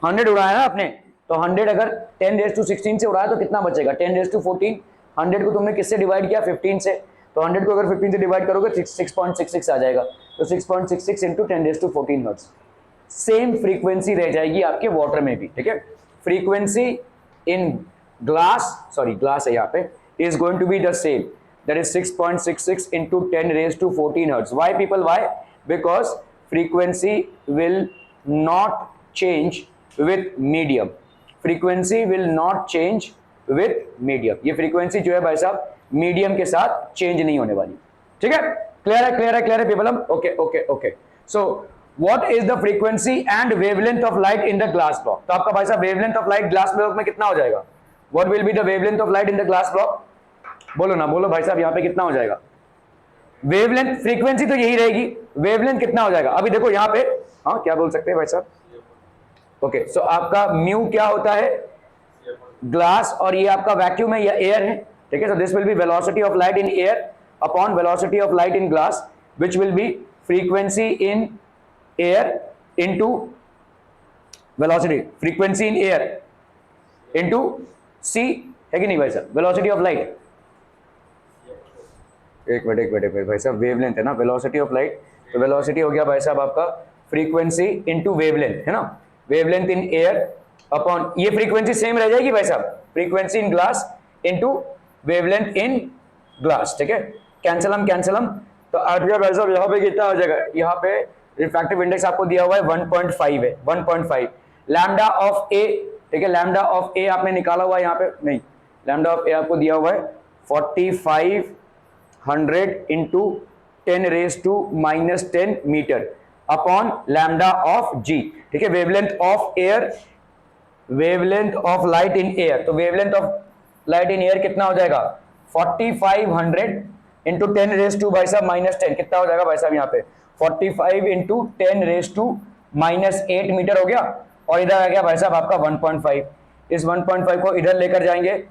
100 उड़ाया ना आपने, तो 100 अगर 10⁻16 से उड़ाया तो कितना बचेगा, 10⁻14। 100 को तुमने किससे डिवाइड किया, 15 से, तो 100 को अगर 15 से डिवाइड करोगे 6.66 आ जाएगा, तो 6.66 इंटू 10⁻14 हर्ट्ज। सेम फ्रीक्वेंसी रह जाएगी आपके वाटर में भी, ठीक है। Frequency in glass, sorry glass है यहाँ पे, is going to be the same, that is 6.66 into 10⁻14 hertz. Why people, why? Because frequency will not change with medium. Frequency will not change with medium. ये frequency जो है भाई साहब medium के साथ change नहीं होने वाली, ठीक है। क्लियर है, क्लियर है, क्लियर है people? Okay okay okay. So what is the frequency and wavelength of light in the glass block? तो आपका भाई साहब wavelength of light glass block में कितना हो जाएगा? What will be the wavelength of light in the glass block? बोलो ना, बोलो भाई साहब, यहाँ पे कितना हो जाएगा वेवलेंथ। फ्रीक्वेंसी तो यही रहेगी, वेवलेंथ कितना हो जाएगा, अभी देखो यहाँ पे, हाँ क्या बोल सकते हैं भाई साहब, ओके। सो आपका म्यू क्या होता है, ग्लास, और ये आपका वैक्यूम है या एयर है, ठीक है। So this will be velocity of light in air upon velocity of light in glass, which will be frequency in air into velocity, frequency in air into C, है कि नहीं भाई साहब, वेलोसिटी ऑफ लाइट। एक minute भाई साहब, wavelength है ना, वेलोसिटी ऑफ लाइट, तो वेलोसिटी हो गया भाई साहब आपका फ्रीक्वेंसी इनटू वेवलेंथ, है ना, वेवलेंथ इन एयर अपॉन, ये फ्रीक्वेंसी सेम रह जाएगी भाई साहब, frequency in glass into wavelength in glass, ठीक है। कैंसिल हम, तो आ गया भाई साहब, यहाँ पे कितना हो जाएगा, यहाँ पे रिफ्रैक्टिव इंडेक्स आपको दिया हुआ है 1.5 है, 1.5। लैम्डा ऑफ ए, ठीक है, लैम्डा ऑफ ए आपने निकाला हुआ है यहाँ पे, नहीं, लैम्डा ऑफ ए आपको दिया हुआ है 4500 into 10⁻⁻10 metre upon lambda of G, ठीक है। Wavelength of air, wavelength of light in air, तो wavelength of light in air कितना हो जाएगा, 4500 इंटू 10⁻⁻10, कितना हो जाएगा भाई साहब यहाँ पे, 45 इंटू 10⁻⁻8 मीटर हो गया, और इधर आ गया भाई साहब आपका 1.5। इस 1.5 को इधर लेकर जाएंगे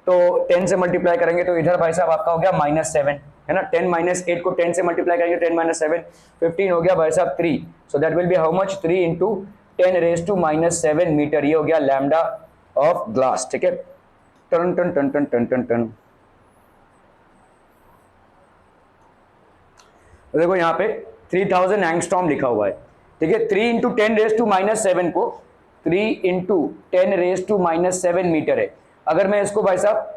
तो 10 से मल्टीप्लाई करेंगे, तो इधर भाई साहब आपका हो गया -7, है ना। 10 - 8 को 10 से मल्टीप्लाई करेंगे, 10 - 7 15 हो गया भाई साहब 3, so that will be how much, 3 into 10⁻⁻7 metre, ये हो गया लैम्डा ऑफ ग्लास, ठीक है। टन टन टन टन टन टन टन, देखो यहाँ पे 3000 एंगस्ट्रॉम लिखा हुआ है, ठीक है। 3 इंटू 10⁻⁻7 को 3 इंटू 10⁻⁻7 मीटर है। अगर मैं इसको भाई साहब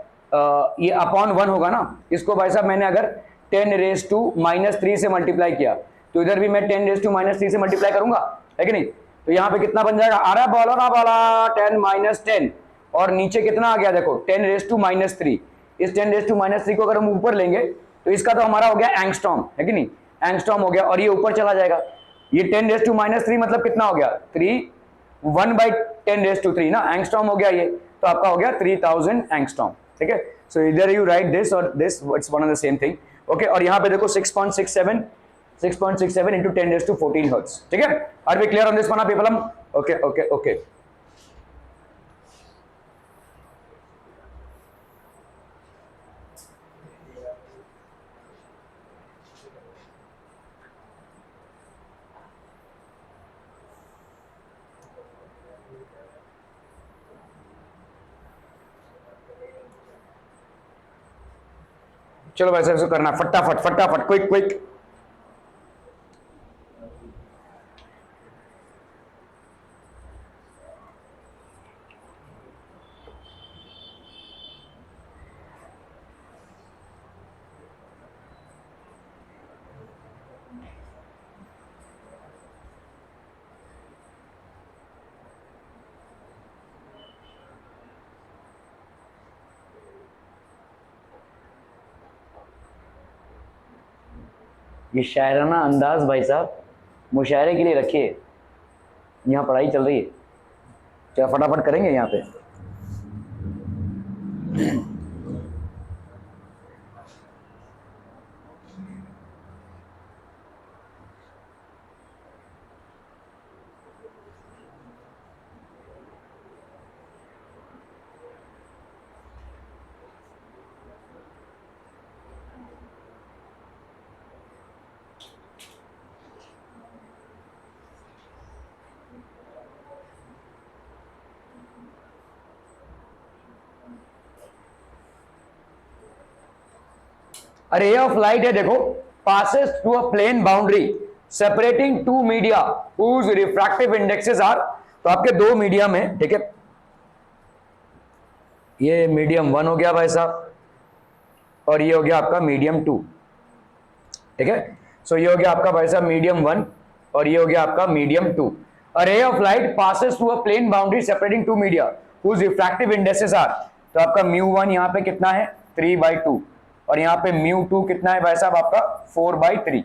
ये अपॉन 1 होगा ना, इसको भाई साहब मैंने अगर 10⁻⁻3 से मल्टीप्लाई किया, तो इधर भी मैं 10⁻3 से मल्टीप्लाई करूंगा, है कि नहीं। तो यहाँ पे कितना बन जाएगा, आ रहा बोलो ना बोला, 10 - 10, और नीचे कितना आ गया देखो 10⁻3। इस 10⁻3 को अगर हम ऊपर लेंगे तो इसका तो हमारा हो गया एंगस्ट्रॉम, है कि नहीं, एंगस्ट्रॉम हो गया, और ये ऊपर चला जाएगा। ये 10⁻3 मतलब कितना हो गया, 1/10⁻3 ना, एंगस्ट्रॉम हो गया ये, तो आपका हो गया 3000 एंगस्ट्रॉम, ठीक है। सो इधर यू राइट दिस और this, it's one of the same thing, okay. और यहाँ पे देखो 6.67 इंटू 10⁻14 हर्ट्ज, ठीक है। Are we clear on this one people? Okay okay okay. चलो वैसे इसको करना फटाफट फटाफट, क्विक क्विक। ये शायराना अंदाज भाई साहब मुशायरे के लिए रखिए, यहाँ पढ़ाई चल रही है, क्या फटाफट करेंगे यहाँ पे। अ रे ऑफ लाइट है देखो, passes through a plane boundary separating two media whose refractive indexes are, तो आपके दो मीडियम है, ठीक है, ये मीडियम 1 हो गया भाई साहब, और ये हो गया आपका मीडियम 2, ठीक है। सो ये हो गया आपका भाई साहब मीडियम 1 और ये हो गया आपका medium 2। A ray of light passes through a plane boundary separating two media whose refractive indexes are, तो आपका μ1 यहाँ पे कितना है 3/2 और यहाँ पे μ2 कितना है भाई साहब आपका 4/3।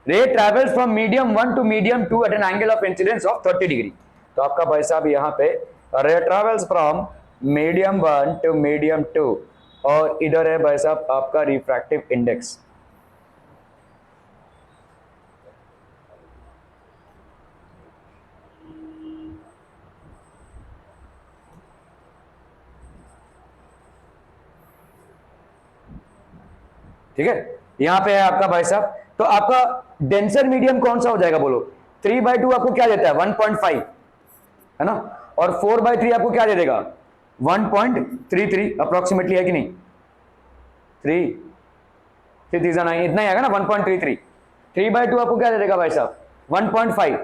Ray travels from medium 1 to medium 2 at an angle of incidence of 30 degree, तो आपका भाई साहब यहाँ पे ray travels from medium 1 to medium 2 और इधर है भाई साहब आपका रिफ्रैक्टिव इंडेक्स। ठीक है, यहां पे है आपका भाई साहब, तो आपका डेंसर मीडियम कौन सा हो जाएगा बोलो, 3/2 आपको क्या देता है 1.5 है ना, और 4/3 आपको क्या दे देगा 1.33 अप्रोक्सीमेटली, है कि नहीं, 3 9 इतना ही आएगा ना 1.33, 3/2 आपको क्या दे देगा भाई साहब 1.5।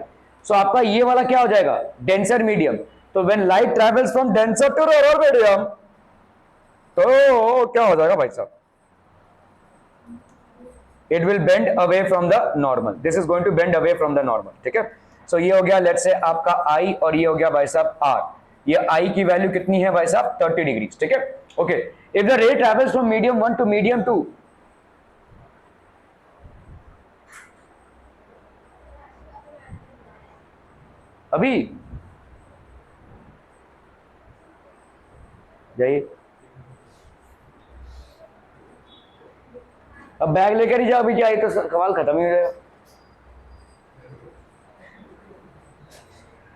सो आपका ये वाला क्या हो जाएगा डेंसर मीडियम। तो when light travels from denser to rare medium तो क्या हो जाएगा भाई साहब, it will bend away from the normal, this is going to bend away from the normal, ठीक है। सो ये हो गया लेट्स से आपका I और ये हो गया भाई साहब R, ये I की वैल्यू कितनी है भाई साहब 30 डिग्री, ठीक है। Okay, if the ray travels from medium 1 to medium 2, अभी जाइए, अब बैग लेकर ही जाओ, अभी क्या तो सवाल खत्म ही हो जाएगा।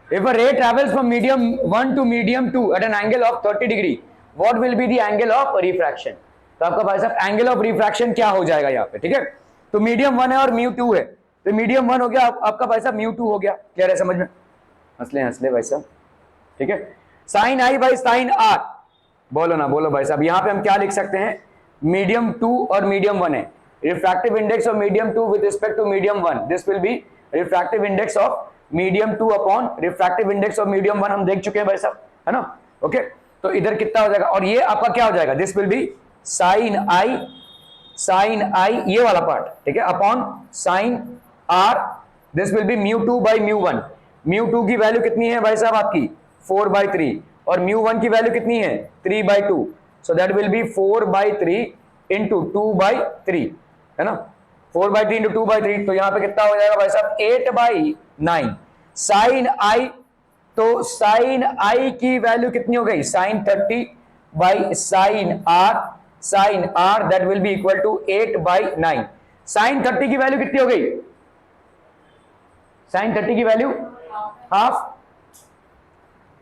If a ray travels from medium 1 to medium 2 at an angle of 30 degree, what will be the angle of refraction? तो आपका भाई साहब एंगल ऑफ रिफ्रैक्शन क्या हो जाएगा यहाँ पे, ठीक है। तो मीडियम 1 है और μ2 है, तो मीडियम 1 हो गया आपका भाई साहब μ2 हो गया, क्लियर है समझ में, हंस ले भाई साहब, ठीक है। Sine I by sine R, बोलो ना बोलो भाई साहब, यहाँ पे हम क्या लिख सकते हैं, मीडियम 2 और मीडियम 1 है, refractive index of medium 2 with respect to medium 1, this will be refractive index of medium 2 upon refractive index of medium 1, हम देख चुके हैं भाई साहब, है ना। ओके, तो इधर कितना हो जाएगा, और ये आपका क्या हो जाएगा, this will be sine I ये वाला पार्ट, ठीक है, upon sine R, this will be μ2 by μ1, μ2 की वैल्यू कितनी है भाई साहब आपकी 4/3 और μ1 की वैल्यू कितनी है 3/2, सो दैट विल बी 4/3 इंटू 2/3, है ना, 4/3 इंटू 2/3, तो यहां पे कितना हो जाएगा भाई साहब 8/9 साइन I, तो साइन I की वैल्यू कितनी हो गई sine 30 by sine R that will be equal to 8/9। Sine 30 की वैल्यू कितनी हो गई, साइन 30 की value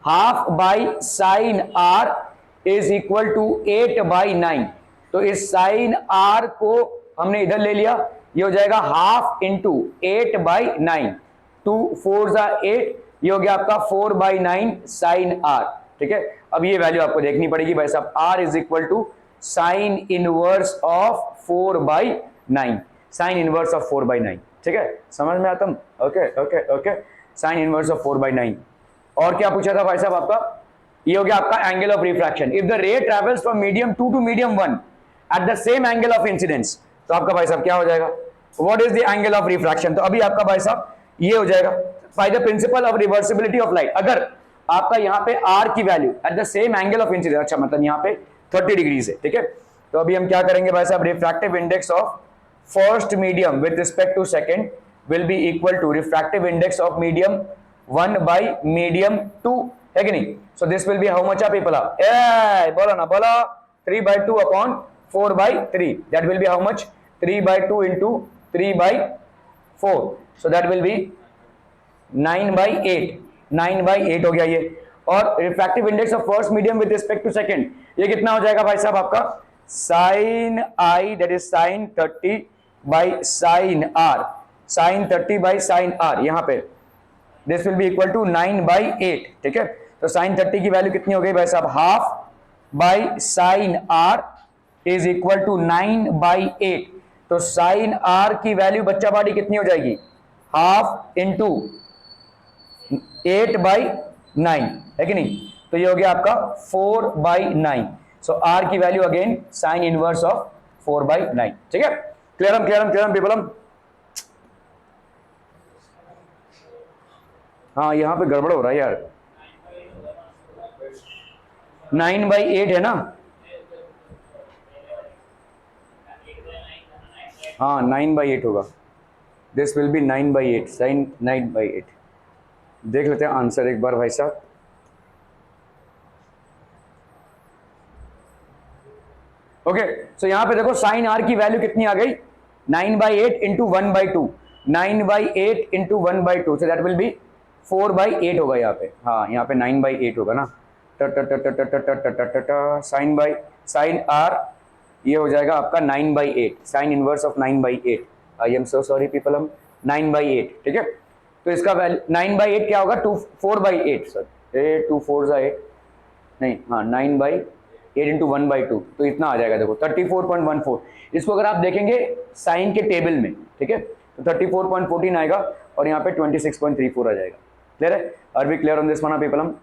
half by sine R is equal to 8/9, तो इस साइन R को हमने इधर ले लिया, ये हो जाएगा हाफ इंटू 8/9, 2 4 8, ये हो गया आपका 4/9 साइन R, ठीक है। अब ये वैल्यू आपको देखनी पड़ेगी भाई साहब, R is equal to sine inverse of 4/9, sine inverse of 4/9, ठीक है, समझ में आता? Okay okay okay, sine inverse of 4/9। और क्या पूछा था भाई साहब आपका, ये हो गया आपका angle of refraction, if the ray travels from medium 2 to medium 1 at the same angle of incidence, तो आपका भाई साहब क्या हो जाएगा, what is the angle of refraction, तो अभी आपका भाई साहब ये हो जाएगा by the principle of reversibility of light, अगर आपका यहाँ पे R की value at the same angle of incidence, अच्छा मतलब यहाँ पे 30 डिग्रीज है, ठीक है, तो अभी हम क्या करेंगे भाई साहब, refractive index of first medium with respect to second will be equal to refractive index of medium 1 by medium 2, है कि नहीं, so this will be how much आप पीपल, बोलो ना बोलो, 3/2 upon 4/3, that will be how much 3/2 into 3/4, so that will be 9/8 हो गया ये, और refractive index of first medium with respect to second, ये कितना हो जाएगा भाई साहब आपका sine I that is sine 30 by sine R, sine 30 by sine R, यहां पे this will be equal to 9/8, ठीक है, तो साइन 30 की वैल्यू कितनी हो गई भाई साहब, half by sine R is equal to 9/8, तो साइन आर की वैल्यू बच्चा बाड़ी कितनी हो जाएगी, हाफ इंटू 8/9, है कि नहीं, तो ये हो गया आपका 4/9। सो आर की value again sine inverse of 4/9। ठीक है, क्लियरम पीपलम। हाँ यहां पे गड़बड़ हो रहा है यार, 9/8 है ना, हाँ 9/8 होगा, दिस विल बी 9/8, साइन 9/8। देख लेते हैं आंसर एक बार भाई साहब। ओके, सो यहां पे देखो साइन आर की वैल्यू कितनी आ गई, 9/8 into 1/2, 9/8 into 1/2, so that will B 4/8 होगा यहाँ पे, हाँ यहाँ पे 9/8 होगा ना, साइन आर ये हो जाएगा आपका 9/8, sign inverse of 9/8। I am so sorry people, हम 9/8, ठीक है, तो इसका वैल्यू 9/8 क्या होगा, 4/8, सर 2 4 8, नहीं हाँ 9/8 इंटू 1/2, तो इतना आ जाएगा, देखो 34.14। इसको अगर आप देखेंगे साइन के टेबल में, ठीक है, तो 34.14 आएगा और यहाँ पे 26.34 आ जाएगा। क्लियर है, are we clear on this one people हम,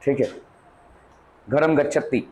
ठीक है, घरम गच्छति।